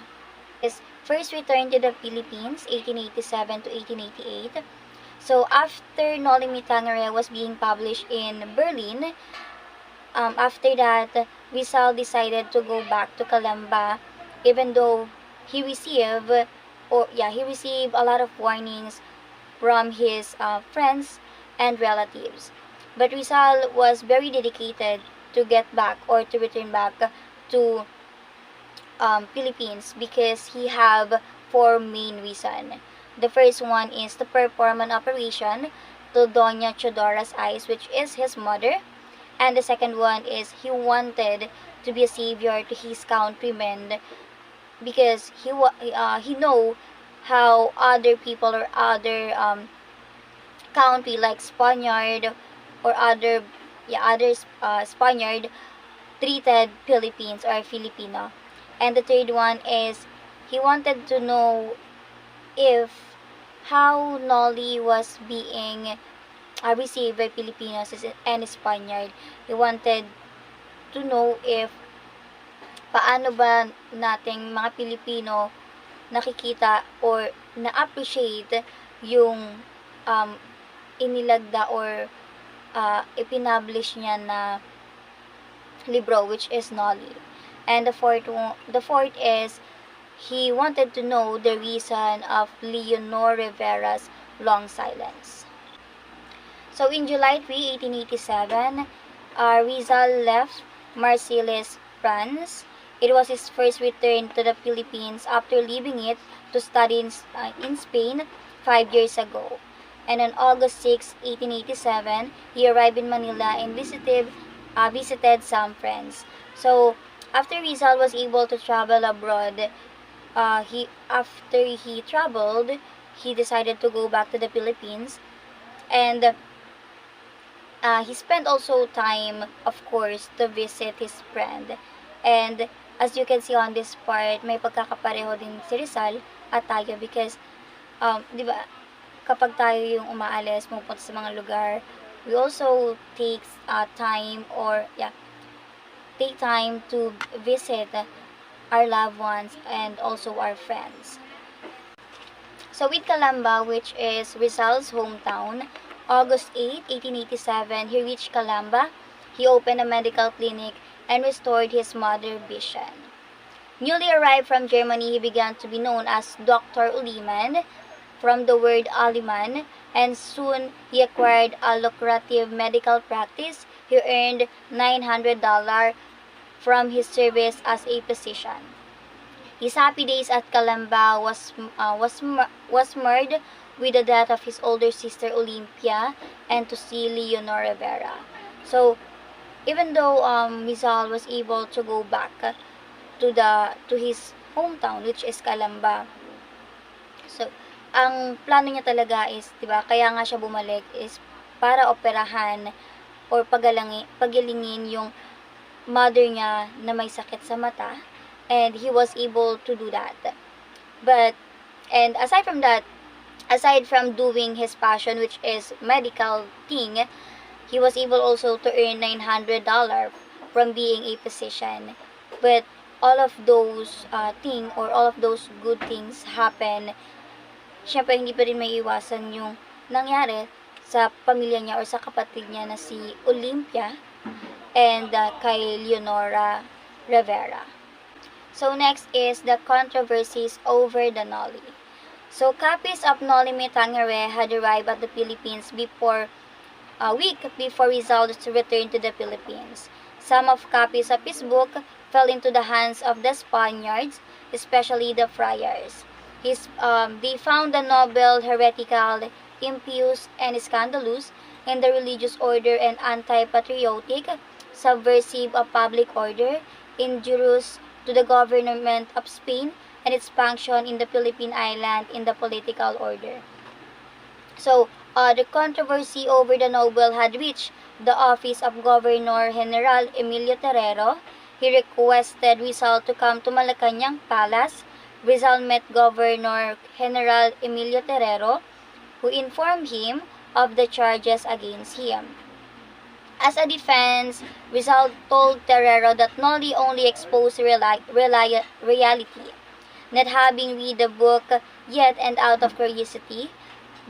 His first return to the Philippines, 1887 to 1888. So after Noli Me Tangere was being published in Berlin, after that, Rizal decided to go back to Calamba, even though he received a lot of warnings from his friends and relatives. But Rizal was very dedicated to get back or to return back to Philippines because he have four main reasons. The first one is to perform an operation to Doña Chodora's eyes, which is his mother. And the second one is he wanted to be a savior to his countrymen because he know how other people or other country like Spaniard or other Spaniard treated Philippines or Filipino. And the third one is he wanted to know if how Noli was being received by Filipinos and Spaniard. He wanted to know if paano ba nating mga Pilipino nakikita or na-appreciate yung inilagda or ipinablish niya na libro, which is Noli. And the fourth is he wanted to know the reason of Leonor Rivera's long silence. So in July 3, 1887, Rizal left Marseilles, France. It was his first return to the Philippines after leaving it to study in Spain 5 years ago. And on August 6, 1887, he arrived in Manila and visited some friends. So after Rizal was able to travel abroad, after he traveled, he decided to go back to the Philippines, and he spent also time, of course, to visit his friend. And as you can see on this part, may pagkakapareho din si Rizal at tayo because, di ba, kapag tayo yung umaalis, pupunta sa mga lugar, we also take time to visit our loved ones and also our friends. So with Calamba, which is Rizal's hometown, August 8, 1887, he reached Calamba. He opened a medical clinic and restored his mother's vision. Newly arrived from Germany, he began to be known as Dr. Uliman, from the word Aliman, and soon he acquired a lucrative medical practice. He earned $900 from his service as a physician. His happy days at Calamba was marred with the death of his older sister Olympia and to see Leonor Rivera. So, even though Rizal was able to go back to his hometown, which is Calamba, so ang plano niya talaga is, 'di ba, kaya nga siya bumalik is para operahan or pagalingin yung mother niya na may sakit sa mata, and he was able to do that. And aside from doing his passion, which is medical thing, he was able also to earn $900 from being a physician. But all of those all of those good things happen, syempre hindi pa rin may iwasan yung nangyari sa pamilya niya or sa kapatid niya na si Olympia and kay Leonora Rivera. So next is the controversies over the Noli. So copies of Noli Me Tangere had arrived at the Philippines before a week before Rizal returned to the Philippines. Some of copies of his book fell into the hands of the Spaniards, especially the friars. They found the novel heretical, impious, and scandalous in the religious order and anti-patriotic, subversive of public order, injurious to the government of Spain and its function in the Philippine island in the political order. So, the controversy over the novel had reached the office of Governor General Emilio Terrero. He requested Rizal to come to Malacanang Palace. Rizal met Governor General Emilio Terrero, who informed him of the charges against him. As a defense, Rizal told Terrero that Noli only exposed reality. Not having read the book yet and out of curiosity,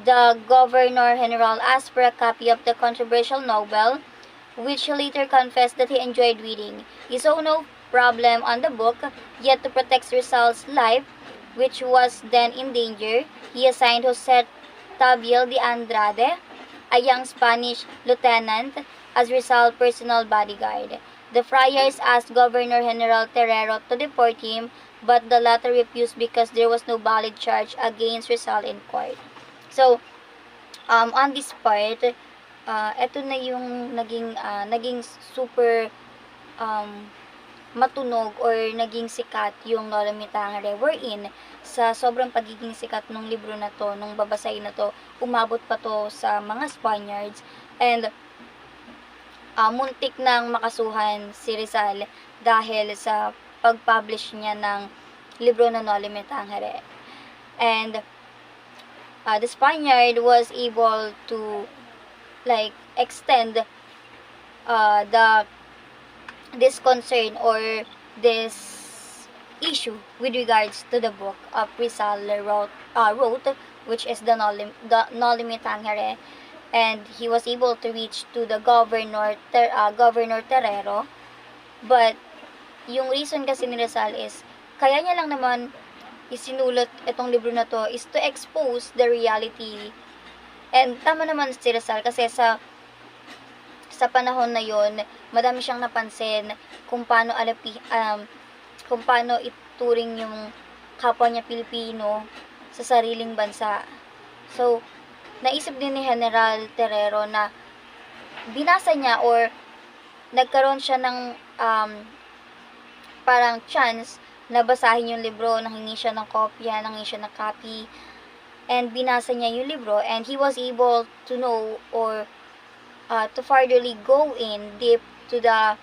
the Governor General asked for a copy of the controversial novel, which he later confessed that he enjoyed reading. He saw no problem on the book, yet to protect Rizal's life, which was then in danger, he assigned Jose Tabiel de Andrade, a young Spanish lieutenant, as Rizal's personal bodyguard. The friars asked Governor General Terrero to deport him, but the latter refused because there was no valid charge against Rizal in court. So, on this part, eto na yung naging super matunog or naging sikat yung Lola Mitangere, wherein sa sobrang pagiging sikat ng libro na to, nung babasahin na to, umabot pa to sa mga Spaniards and muntik nang makasuhan si Rizal dahil sa pag-publish niya ng libro na Noli Me Tangere. And the Spaniard was able to extend this concern or this issue with regards to the book of Rizal wrote, which is the Noli Me Tangere, and he was able to reach to the Governor Terrero. But yung reason kasi ni Rizal is kaya niya lang naman isinulat itong libro na to is to expose the reality. And tama naman si Rizal kasi sa panahon na yon, madami siyang napansin kung paano kung paano ituring yung kapwa niya Pilipino sa sariling bansa. So, naisip din ni General Terrero na binasa niya or nagkaroon siya ng parang chance na basahin yung libro, nanghingi siya ng kopya, nanghingi siya ng copy, and binasa niya yung libro, and he was able to know or to furtherly go in deep to the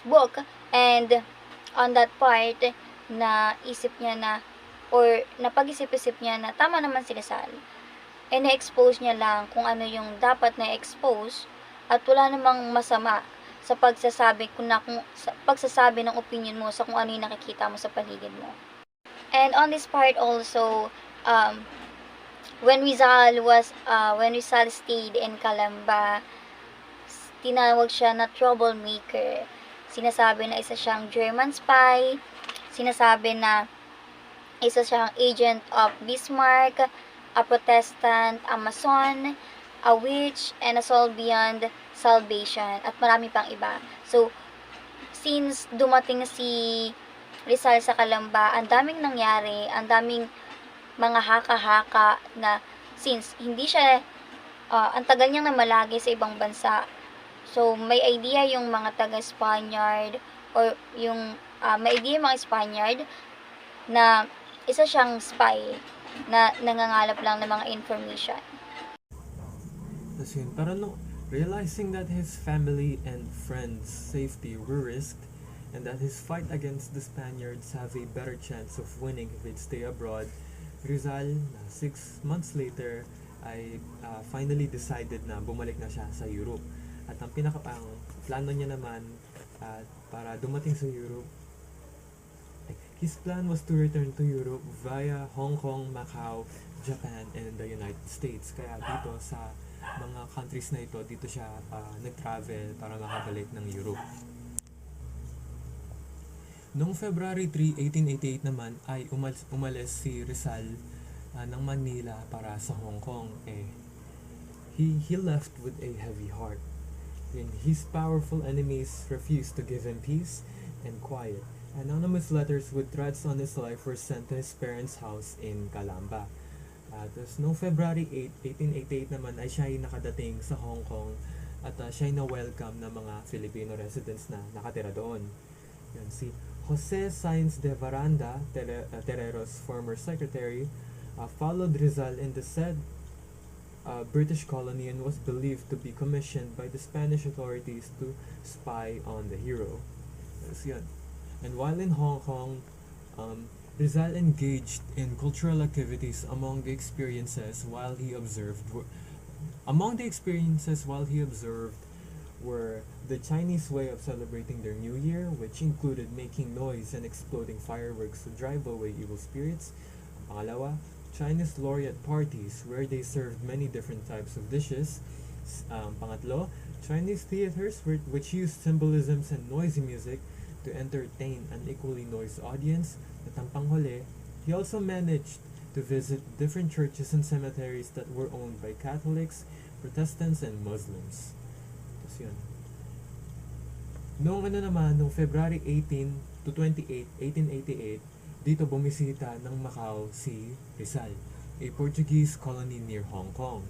book, and on that part, na isip niya na, or napag-isip-isip niya na tama naman si Rizal, and na-expose niya lang kung ano yung dapat na-expose, at wala namang masama sa pagsasabi ng opinion mo sa kung ano yung nakikita mo sa paligid mo. And on this part also, when Rizal stayed in Calamba, tinawag siya na troublemaker. Sinasabi na isa siyang German spy, sinasabi na isa siyang agent of Bismarck, a Protestant, a Mason, a witch, and a soul beyond salvation, at marami pang iba. So, since dumating si Rizal sa Calamba, ang daming nangyari, ang daming mga haka-haka na since hindi siya, ang tagal niyang namalagi sa ibang bansa. So, may idea yung mga taga-Spaniard or yung may idea yung mga Spaniard na isa siyang spy na nangangalap lang ng mga information. Tapos yun, parang realizing that his family and friends' safety were risked and that his fight against the Spaniards have a better chance of winning if they'd stay abroad, Rizal, 6 months later, ay finally decided na bumalik na siya sa Europe. At ang plano niya naman para dumating sa Europe, His plan was to return to Europe via Hong Kong, Macau, Japan, and the United States. Kaya dito sa mga countries na ito, dito siya nag-travel para makabalik ng Europe. Noong February 3, 1888 naman ay umalis si Rizal ng Manila para sa Hong Kong. He left with a heavy heart. And his powerful enemies refused to give him peace and quiet. Anonymous letters with threats on his life were sent to his parents' house in Calamba. Tapos noong February 8, 1888 naman ay siya ay nakadating sa Hong Kong at siya ay na-welcome ng mga Filipino residents na nakatira doon. Yan, si Jose Sainz de Varanda, Terero's former secretary, followed Rizal in the said British colony and was believed to be commissioned by the Spanish authorities to spy on the hero. Yan. And while in Hong Kong, Rizal engaged in cultural activities. Among the experiences while he observed were the Chinese way of celebrating their New Year, which included making noise and exploding fireworks to drive away evil spirits. Pangalawa, Chinese laureate parties where they served many different types of dishes. Pangatlo, Chinese theaters which used symbolisms and noisy music to entertain an equally noisy audience. At ang panghuli, he also managed to visit different churches and cemeteries that were owned by Catholics, Protestants, and Muslims. Tapos yun. Noong February 18 to 28, 1888, dito bumisita ng Macau si Rizal, a Portuguese colony near Hong Kong.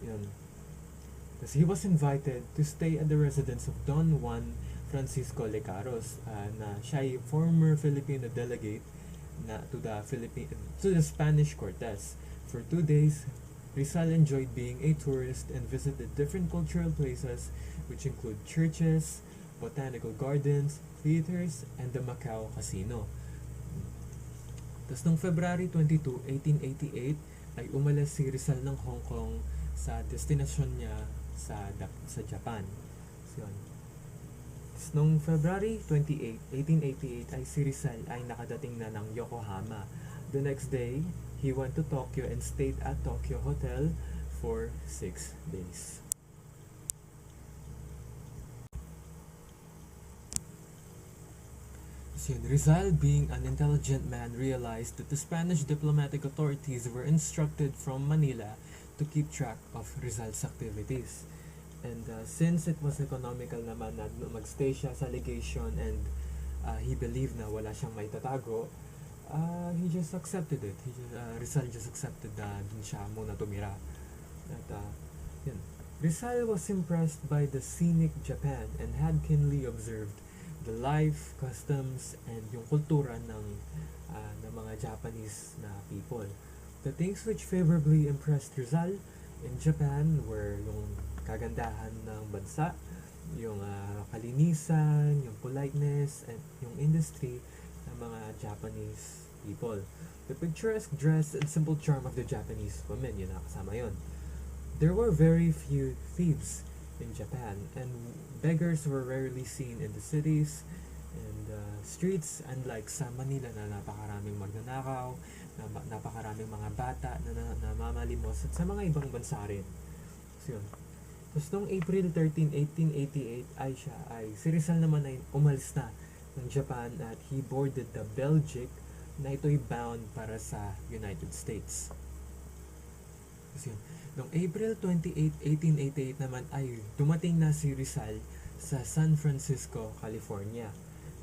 Yun. Tapos he was invited to stay at the residence of Don Juan Francisco Lecaros, na siya ay former Filipino delegate to the Spanish Cortes. For 2 days, Rizal enjoyed being a tourist and visited different cultural places which include churches, botanical gardens, theaters, and the Macau Casino. Tapos noong February 22, 1888 ay umalis si Rizal ng Hong Kong sa destinasyon niya sa Japan. So, yun. Noong February 28, 1888 ay si Rizal ay nakadating na ng Yokohama. The next day, he went to Tokyo and stayed at Tokyo Hotel for 6 days. So Rizal, being an intelligent man, realized that the Spanish diplomatic authorities were instructed from Manila to keep track of Rizal's activities. And since it was economical naman na magstay siya sa legation and he believed na wala siyang may tatago, he just accepted it. Rizal just accepted na dun siya muna tumira. At yun. Rizal was impressed by the scenic Japan and had keenly observed the life, customs, and yung kultura ng mga Japanese na people. The things which favorably impressed Rizal in Japan were yung kagandahan ng bansa, yung kalinisan, yung politeness, and yung industry ng mga Japanese people. The picturesque dress and simple charm of the Japanese women, yun nakasama yun. There were very few thieves in Japan, and beggars were rarely seen in the cities and streets, unlike sa Manila na napakaraming magnanakaw, napakaraming mga bata na namamalimos, at sa mga ibang bansa rin. So yun. Tapos noong April 13, 1888 si Rizal naman ay umalis na ng Japan at he boarded the Belgic na ito'y bound para sa United States. Tapos yun. Noong April 28, 1888 naman ay dumating na si Rizal sa San Francisco, California.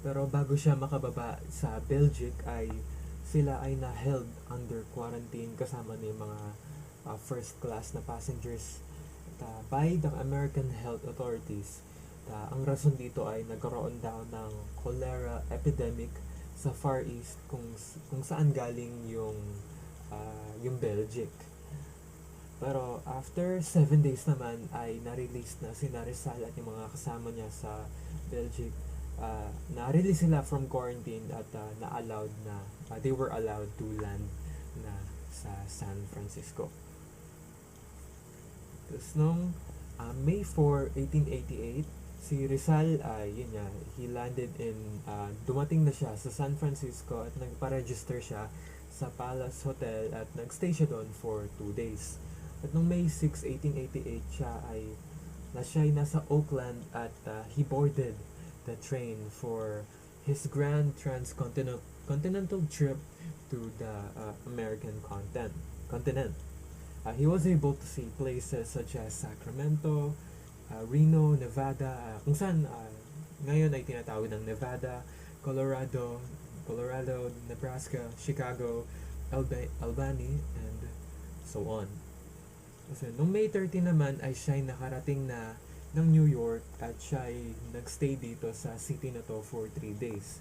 Pero bago siya makababa sa Belgic sila ay na-held under quarantine kasama ng mga first class na passengers by the American health authorities. Ang rason dito ay nagkaroon daw ng cholera epidemic sa Far East kung saan galing yung Belgic. Pero after 7 days naman ay na-release na si Rizal at yung mga kasama niya sa Belgic. Na-release sila from quarantine at they were allowed to land na sa San Francisco. Tapos noong May 4, 1888 Si Rizal ay yun nga, he landed in dumating na siya sa San Francisco at nagpa-register siya sa Palace Hotel at nagstay siya doon for 2 days. At noong May 6, 1888 siya ay nasa Oakland at he boarded the train for his grand transcontinental continental trip to the American continent. He was able to see places such as Sacramento, Reno, Nevada, kung saan ngayon ay tinatawag ng Nevada, Colorado, Nebraska, Chicago, Albany, and so on. Kasi noong May 30 naman ay siya ay nakarating na ng New York at siya ay nagstay dito sa city na to for 3 days.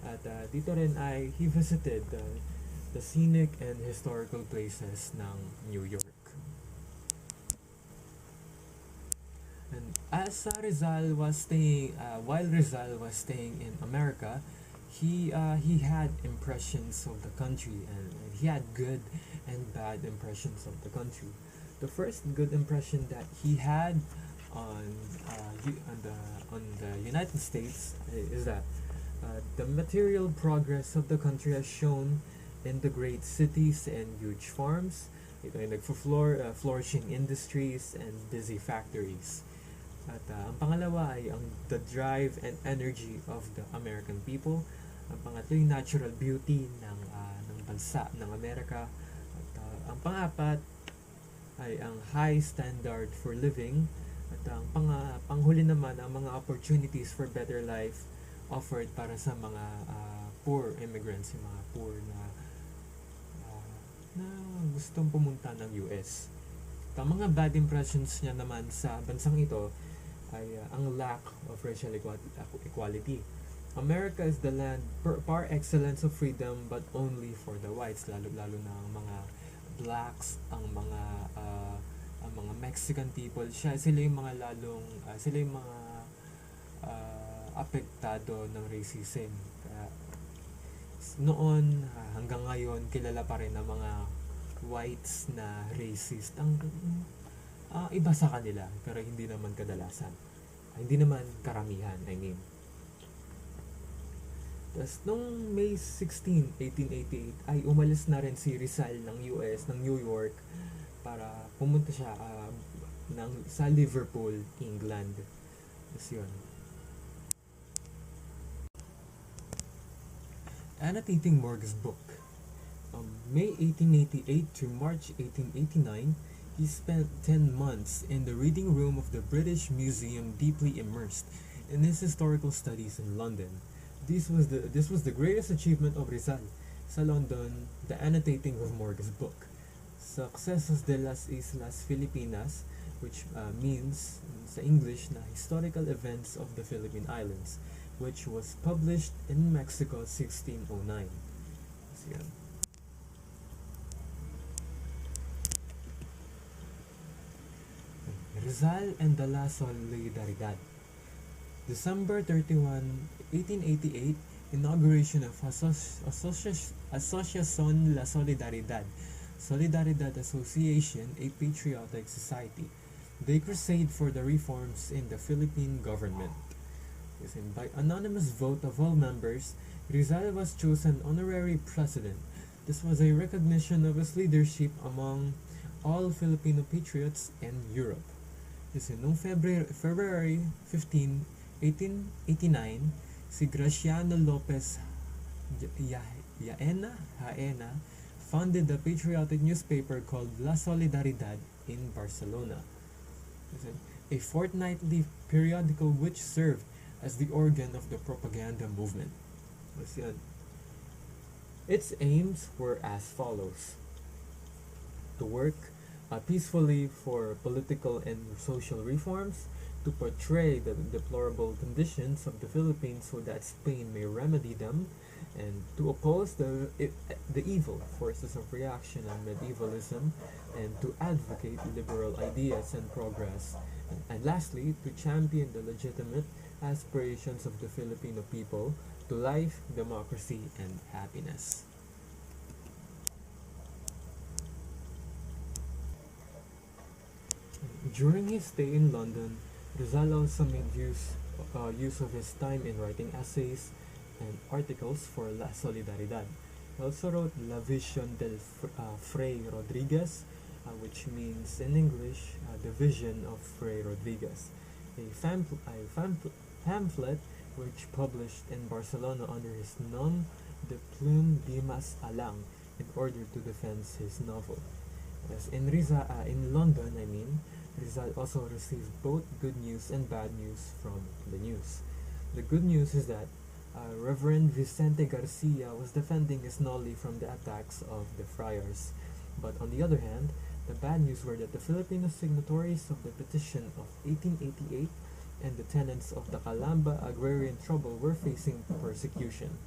At dito rin ay he visited the scenic and historical places ng New York. And as while Rizal was staying in America, he had impressions of the country, and he had good and bad impressions of the country. The first good impression that he had on the United States is that the material progress of the country has shown in the great cities and huge farms. Ito ay flourishing industries and busy factories. At ang pangalawa ay the drive and energy of the American people. Ang pangatlo yung natural beauty ng bansa ng Amerika. At ang pangapat ay ang high standard for living. At ang panghuli naman ang mga opportunities for better life offered para sa mga poor immigrants, yung mga poor na gustong pumunta ng US. At ang mga bad impressions niya naman sa bansang ito ay ang lack of racial equality. America is the land par excellence of freedom, but only for the whites, lalo na ang mga blacks, ang mga Mexican people. Sila yung mga apektado ng racism. Kaya noon hanggang ngayon kilala pa rin ang mga whites na racist. Ang iba sa kanila, pero hindi naman kadalasan. Hindi naman karamihan, I mean. Tapos, nung May 16, 1888, ay umalis na rin si Rizal ng US, ng New York, para pumunta siya sa Liverpool, England. Tapos yun. Annotating Morgan's book. May 1888 to March 1889, he spent 10 months in the reading room of the British Museum, deeply immersed in his historical studies in London. This was the greatest achievement of Rizal. Sa London, the annotating of Morgan's book, Successos de las Islas Filipinas, which means sa English na historical events of the Philippine Islands, which was published in Mexico 1609. So, yan. Rizal and the La Solidaridad. December 31, 1888, inauguration of Asociación La Solidaridad, Solidaridad Association, a patriotic society. They crusade for the reforms in the Philippine government. By anonymous vote of all members, Rizal was chosen honorary president. This was a recognition of his leadership among all Filipino patriots in Europe. Noong February 15, 1889, si Graciano Lopez Haena founded the patriotic newspaper called La Solidaridad in Barcelona, a fortnightly periodical which served as the organ of the propaganda movement. Its aims were as follows: to work peacefully for political and social reforms, to portray the deplorable conditions of the Philippines so that Spain may remedy them, and to oppose the evil forces of reaction and medievalism, and to advocate liberal ideas and progress, and lastly, to champion the legitimate aspirations of the Filipino people to life, democracy, and happiness. During his stay in London, Rizal also made use use of his time in writing essays and articles for La Solidaridad. He also wrote La Visión del Fray Rodriguez, which means in English, the vision of Fray Rodriguez, a pamphlet which published in Barcelona under his nom de plume Dimas Alang in order to defend his novel. As in London, Rizal also received both good news and bad news from the news. The good news is that Reverend Vicente Garcia was defending his Noli from the attacks of the friars. But on the other hand, the bad news were that the Filipino signatories of the petition of 1888 and the tenants of the Calamba agrarian trouble were facing persecution.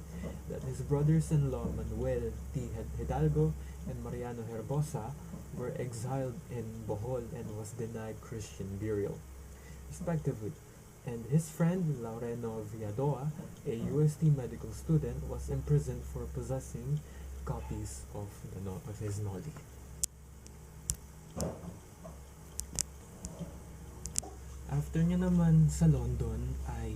That his brothers-in-law Manuel T. Hidalgo and Mariano Herbosa were exiled in Bohol and was denied Christian burial, respectively. And his friend Laureno Villadoa, a UST medical student, was imprisoned for possessing copies of his Noli. After niya naman sa London ay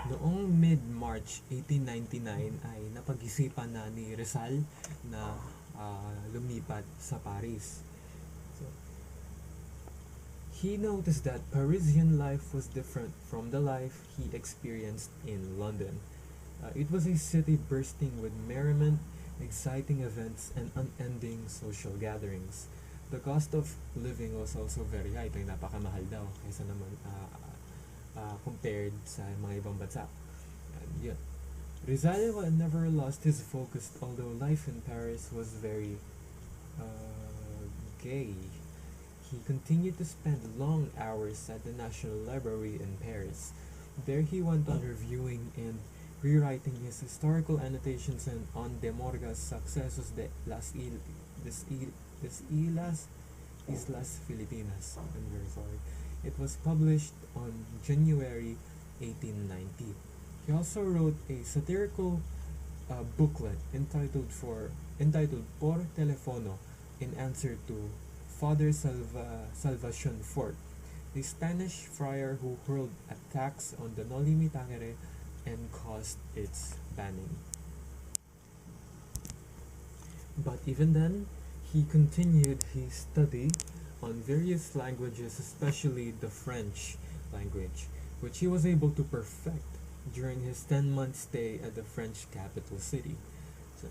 noong mid-March 1899 ay napag-isipan na ni Rizal na lumipat sa Paris. So, he noticed that Parisian life was different from the life he experienced in London. It was a city bursting with merriment, exciting events, and unending social gatherings. The cost of living was also very high. Ito yung napakamahal daw kaysa naman compared sa mga ibang bansa. And yun. Rizal never lost his focus, although life in Paris was very gay. He continued to spend long hours at the National Library in Paris. There he went on reviewing and rewriting his historical annotations on De Morga's Sucesos de las Islas Filipinas. I'm very sorry. It was published on January 1890. He also wrote a satirical booklet entitled Por Telefono in answer to Father Salvacion Fort, a Spanish friar who hurled attacks on the Noli Me Tangere and caused its banning. But even then, he continued his study on various languages, especially the French language, which he was able to perfect during his 10-month stay at the French capital city. So,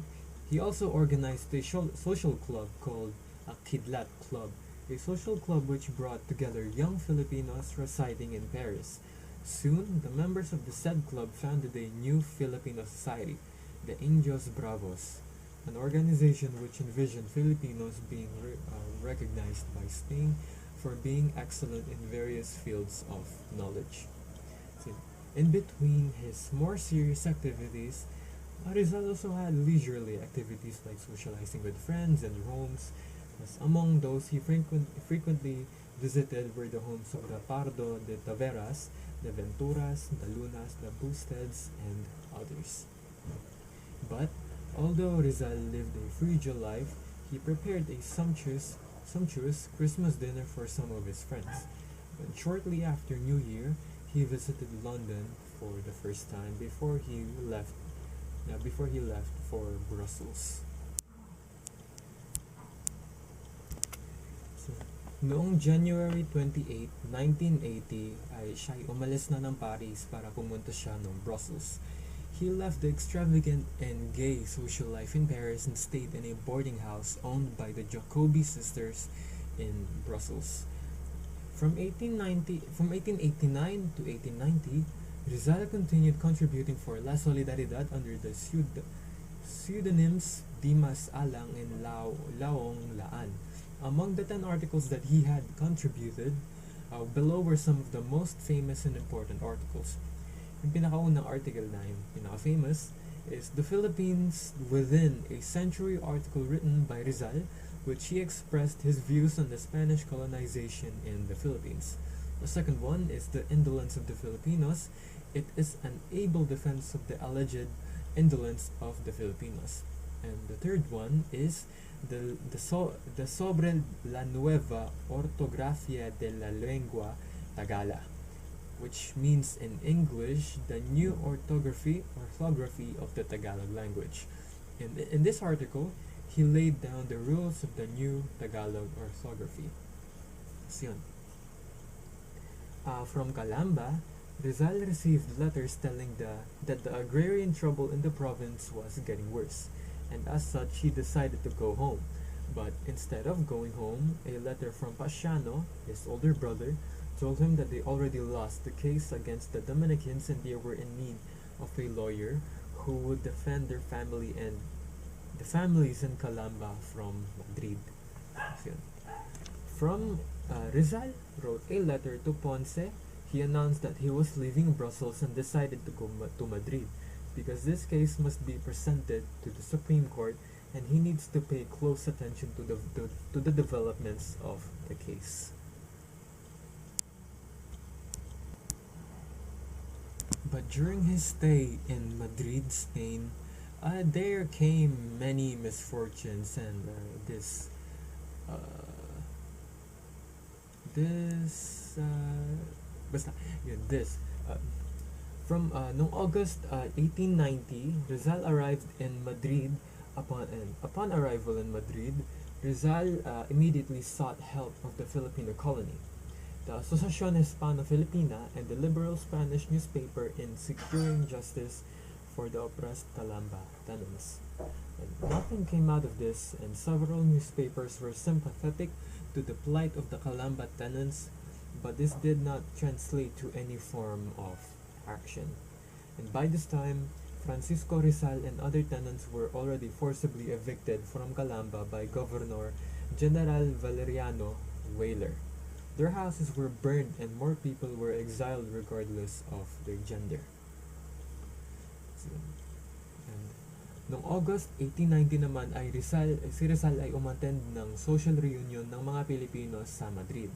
he also organized a social club called a Kidlat Club, a social club which brought together young Filipinos residing in Paris. Soon, the members of the said club founded a new Filipino society, the Indios Bravos, an organization which envisioned Filipinos being recognized by Spain for being excellent in various fields of knowledge. So, in between his more serious activities, Rizal also had leisurely activities like socializing with friends and homes. As among those he frequently visited were the homes of the Pardo de Taveras, the Venturas, the Lunas, the Busteds, and others. But although Rizal lived a frugal life, he prepared a sumptuous Christmas dinner for some of his friends. But shortly after New Year, he visited London for the first time before he left for Brussels. So, noong January 28, 1980 ay siya'y umalis na ng Paris para pumunta siya ng Brussels. He left the extravagant and gay social life in Paris and stayed in a boarding house owned by the Jacobi sisters in Brussels. From 1889 to 1890, Rizal continued contributing for La Solidaridad under the pseudonyms Dimas Alang and Laong Laan. Among the 10 articles that he had contributed, below were some of the most famous and important articles. Yung pinakaunang article na yung pinaka-famous is The Philippines Within a Century article written by Rizal, which he expressed his views on the Spanish colonization in the Philippines. The second one is The Indolence of the Filipinos. It is an able defense of the alleged indolence of the Filipinos. And the third one is the Sobre la Nueva Ortografía de la Lengua Tagala, which means in English the new orthography of the Tagalog language. In this article, he laid down the rules of the new Tagalog orthography. So yun. From Calamba, Rizal received letters telling that the agrarian trouble in the province was getting worse, and as such he decided to go home. But instead of going home, a letter from Pasiano, his older brother, told him that they already lost the case against the Dominicans and they were in need of a lawyer who would defend their family and the families in Calamba from Madrid. So, from Rizal wrote a letter to Ponce. He announced that he was leaving Brussels and decided to go to Madrid because this case must be presented to the Supreme Court and he needs to pay close attention to the developments of the case. But during his stay in Madrid, Spain, there came many misfortunes and uh, this basta yun this noong August 1890, Rizal arrived in Madrid. Upon arrival in Madrid, Rizal immediately sought help of the Filipino colony, the Asociación Hispano-Filipina, and the liberal Spanish newspaper in securing justice for the oppressed Calamba tenants. And nothing came out of this, and several newspapers were sympathetic to the plight of the Calamba tenants, but this did not translate to any form of action. And by this time, Francisco Rizal and other tenants were already forcibly evicted from Calamba by Governor General Valeriano Weyler. Their houses were burned and more people were exiled regardless of their gender. And noong August 1890 naman ay si Rizal ay umattend ng social reunion ng mga Pilipino sa Madrid.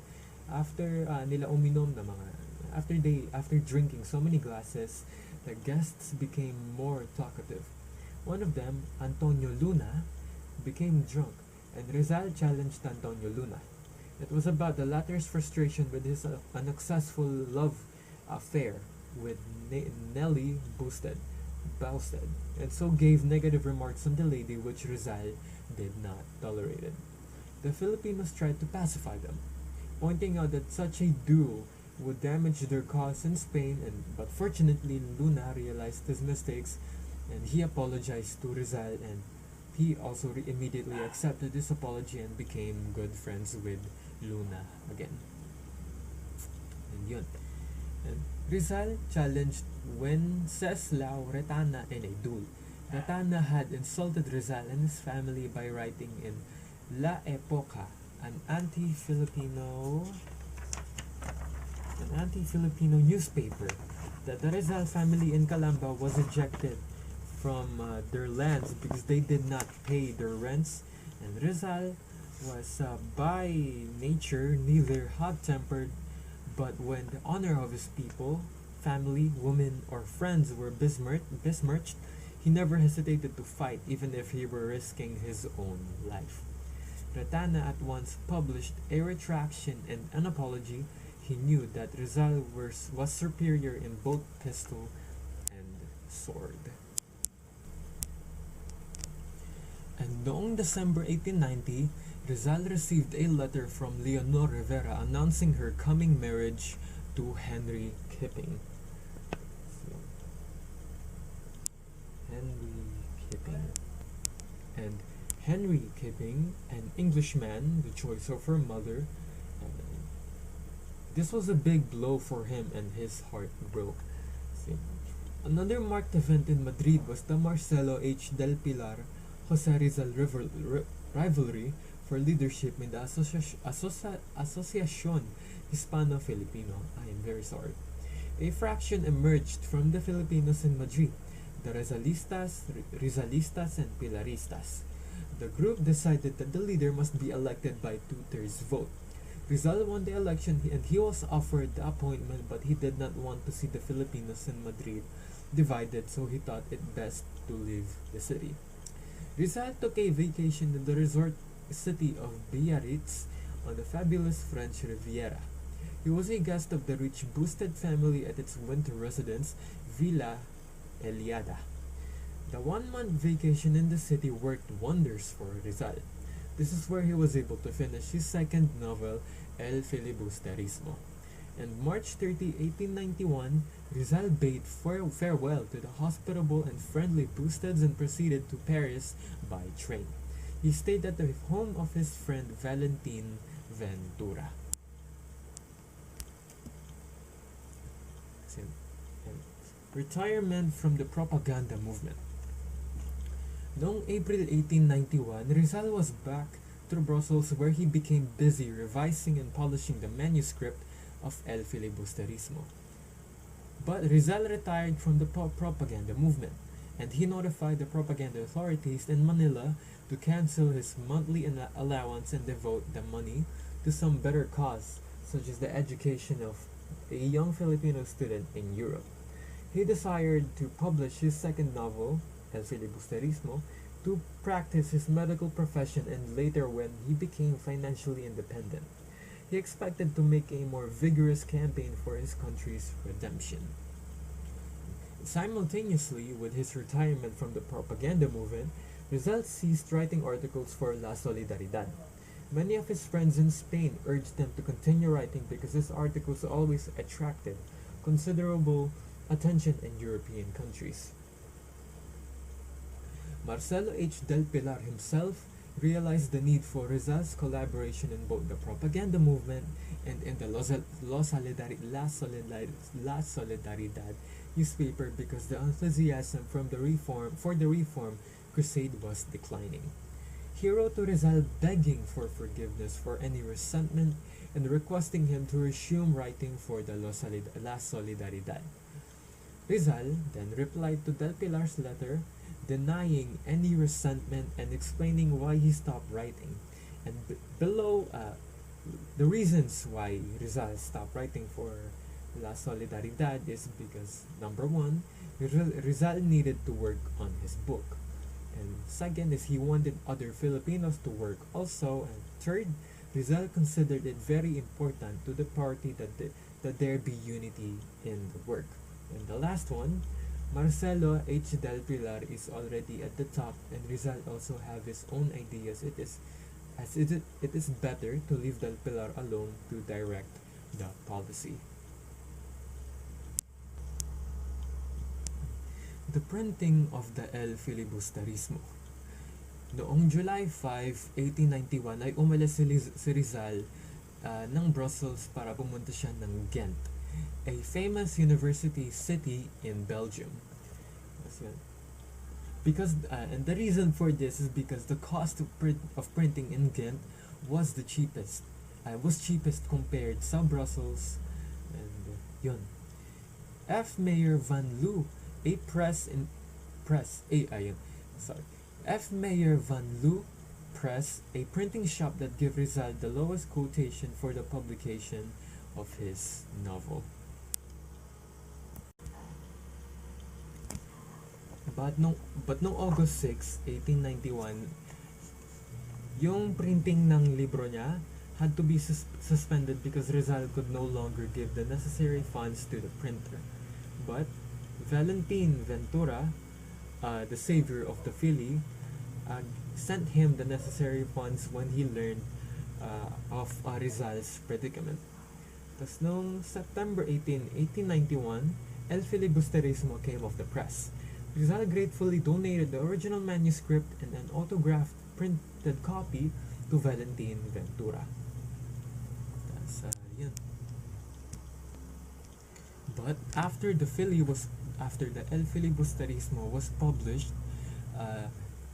After nila uminom na after drinking so many glasses, the guests became more talkative. One of them, Antonio Luna, became drunk, and Rizal challenged Antonio Luna. It was about the latter's frustration with his unsuccessful love affair with Nelly Bousted, and so gave negative remarks on the lady which Rizal did not tolerate it. The Filipinos tried to pacify them, pointing out that such a duel would damage their cause in Spain, but fortunately Luna realized his mistakes and he apologized to Rizal, and he also immediately accepted his apology and became good friends with Luna again. And yun. And Rizal challenged Wenceslao Retana in a duel. Retana had insulted Rizal and his family by writing in La Epoca, an anti-Filipino newspaper, that the Rizal family in Calamba was ejected from their lands because they did not pay their rents, and Rizal was by nature neither hot-tempered, but when the honor of his people, family, women, or friends were besmirched, he never hesitated to fight even if he were risking his own life. Retana at once published a retraction and an apology. He knew that Rizal was superior in both pistol and sword. And noong December 1890, Rizal received a letter from Leonor Rivera announcing her coming marriage to Henry Kipping. And Henry Kipping, an Englishman, the choice of her mother, this was a big blow for him and his heart broke. Another marked event in Madrid was the Marcelo H. del Pilar Jose Rizal rivalry for leadership in the Asociación Hispano-Filipino. I am very sorry. A fraction emerged from the Filipinos in Madrid, the Rizalistas, and Pilaristas. The group decided that the leader must be elected by 2/3 vote. Rizal won the election and he was offered the appointment, but he did not want to see the Filipinos in Madrid divided, so he thought it best to leave the city. Rizal took a vacation in the resort city of Biarritz on the fabulous French Riviera. He was a guest of the rich Boosted family at its winter residence, Villa Eliada. The 1 month vacation in the city worked wonders for Rizal. This is where he was able to finish his second novel, El Filibusterismo. On March 30, 1891, Rizal bade farewell to the hospitable and friendly Boosteds and proceeded to Paris by train. He stayed at the home of his friend Valentin Ventura. Retirement from the propaganda movement. Noong April 1891, Rizal was back to Brussels where he became busy revising and polishing the manuscript of El Filibusterismo. But Rizal retired from the propaganda movement, and he notified the propaganda authorities in Manila to cancel his monthly allowance and devote the money to some better cause, such as the education of a young Filipino student in Europe. He desired to publish his second novel, El Filibusterismo, to practice his medical profession and later when he became financially independent. He expected to make a more vigorous campaign for his country's redemption. Simultaneously with his retirement from the propaganda movement, Rizal ceased writing articles for La Solidaridad. Many of his friends in Spain urged him to continue writing because his articles always attracted considerable attention in European countries. Marcelo H. Del Pilar himself realized the need for Rizal's collaboration in both the propaganda movement and in the La Solidaridad newspaper because the enthusiasm for the reform crusade was declining. He wrote to Rizal begging for forgiveness for any resentment and requesting him to resume writing for the La Solidaridad. Rizal then replied to Del Pilar's letter denying any resentment and explaining why he stopped writing. And below the reasons why Rizal stopped writing for La Solidaridad is because number one, Rizal needed to work on his book. And second is he wanted other Filipinos to work also. And third, Rizal considered it very important to the party that there be unity in the work. And the last one, Marcelo H. Del Pilar is already at the top and Rizal also have his own ideas. It is better to leave Del Pilar alone to direct the policy. The printing of the El Filibusterismo. Noong July 5, 1891 ay umalis si Rizal ng Brussels para pumunta siya ng Ghent, a famous university city in Belgium. Because and the reason for this is because the cost of printing in Ghent was the cheapest. Was cheapest compared sa Brussels and yun. F. Mayer van Loo, a F. Mayer van Loo Press, a printing shop that gave Rizal the lowest quotation for the publication of his novel. But no August 6, 1891, yung printing ng libro niya had to be suspended because Rizal could no longer give the necessary funds to the printer. But Valentin Ventura, the savior of the Philly, sent him the necessary funds when he learned of Rizal's predicament. Tapos noong September 18, 1891, El Filibusterismo came off the press. Rizal gratefully donated the original manuscript and an autographed printed copy to Valentin Ventura. Yun. But after the El Filibusterismo was published,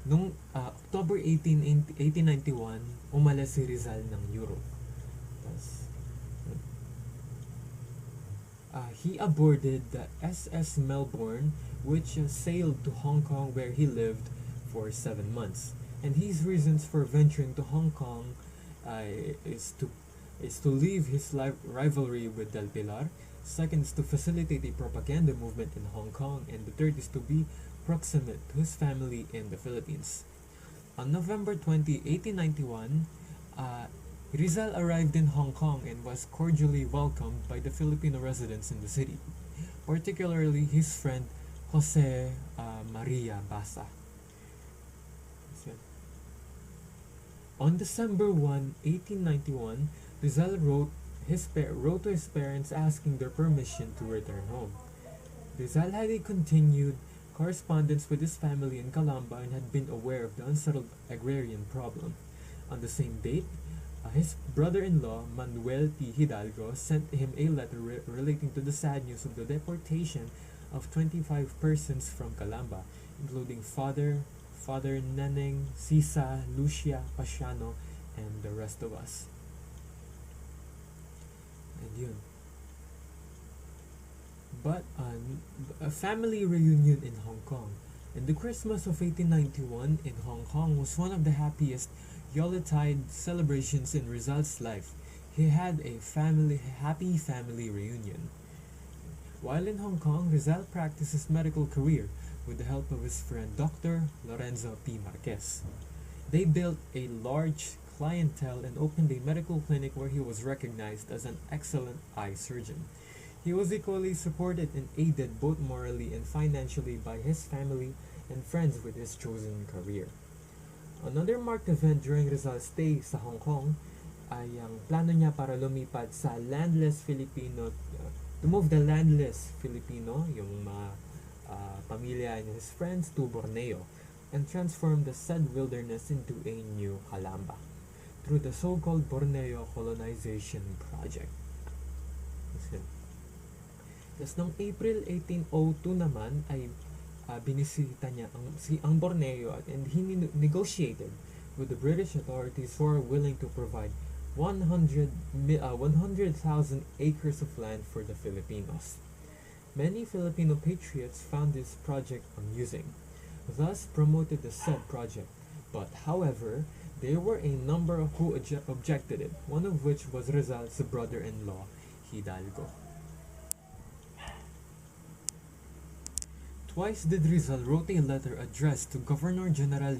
noong October 18, 1891, umalis si Rizal ng Europe. He aborted the SS Melbourne, which sailed to Hong Kong where he lived for 7 months. And his reasons for venturing to Hong Kong is to leave his rivalry with Del Pilar. Second is to facilitate a propaganda movement in Hong Kong. And the third is to be proximate to his family in the Philippines. On November 20, 1891, Rizal arrived in Hong Kong and was cordially welcomed by the Filipino residents in the city, particularly his friend Jose Maria Basa. On December 1, 1891, Rizal wrote to his parents asking their permission to return home. Rizal had a continued correspondence with his family in Calamba and had been aware of the unsettled agrarian problem. On the same date, his brother-in-law, Manuel P. Hidalgo, sent him a letter relating to the sad news of the deportation of 25 persons from Calamba, including Father Neneng, Sisa, Lucia, Pasiano, and the rest of us. And yun. But a family reunion in Hong Kong. And the Christmas of 1891 in Hong Kong was one of the happiest Yuletide celebrations in Rizal's life. He had a happy family reunion. While in Hong Kong, Rizal practiced his medical career with the help of his friend Dr. Lorenzo P. Marquez. They built a large clientele and opened a medical clinic where he was recognized as an excellent eye surgeon. He was equally supported and aided both morally and financially by his family and friends with his chosen career. Another marked event during Rizal's stay sa Hong Kong ay ang plano niya para lumipat sa landless Filipino, to move the landless Filipino, yung mga pamilya and his friends, to Borneo and transform the said wilderness into a new Calamba through the so-called Borneo Colonization Project. Tapos noong April 1802 naman ay binisita niya ang Borneo and he negotiated with the British authorities who are willing to provide 100,000 acres of land for the Filipinos. Many Filipino patriots found this project amusing, thus promoted the said project. But however, there were a number who objected it, one of which was Rizal's brother-in-law, Hidalgo. Twice did Rizal wrote a letter addressed to Governor General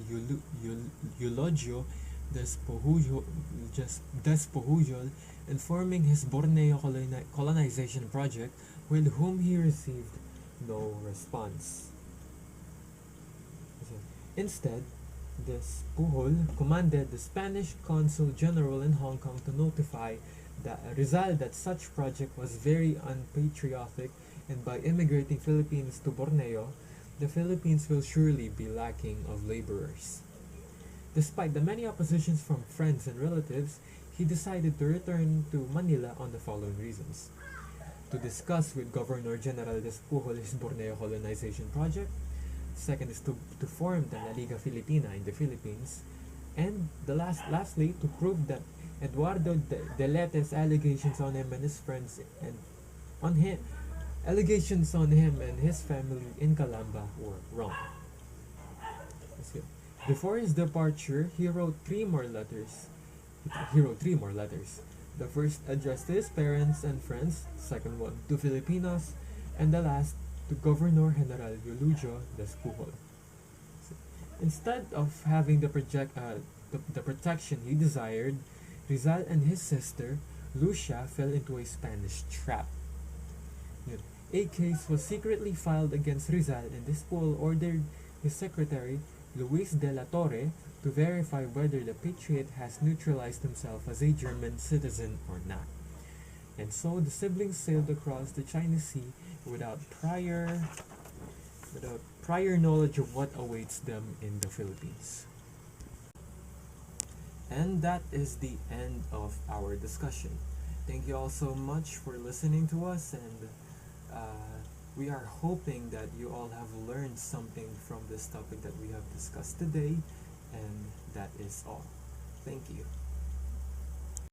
Eulogio Despujol informing his Borneo colonization project, with whom he received no response. Instead, Despujol commanded the Spanish Consul General in Hong Kong to notify Rizal that such project was very unpatriotic, and by immigrating Filipinos to Borneo, the Philippines will surely be lacking of laborers. Despite the many oppositions from friends and relatives, he decided to return to Manila on the following reasons: to discuss with Governor General Despujol his Borneo colonization project. Second is to form the La Liga Filipina in the Philippines. And lastly, to prove that Eduardo de Lete's allegations on him and his friends and allegations on him and his family in Calamba were wrong. Before his departure, he wrote three more letters. The first addressed to his parents and friends, second one to Filipinos, and the last to Governor General Eulogio Despujol. Instead of having the protection he desired, Rizal and his sister, Lucia, fell into a Spanish trap. A case was secretly filed against Rizal, and Despujol ordered his secretary, Luis de la Torre, to verify whether the patriot has neutralized himself as a German citizen or not. And so the siblings sailed across the Chinese Sea without prior knowledge of what awaits them in the Philippines. And that is the end of our discussion. Thank you all so much for listening to us, and we are hoping that you all have learned something from this topic that we have discussed today, and that is all. Thank you.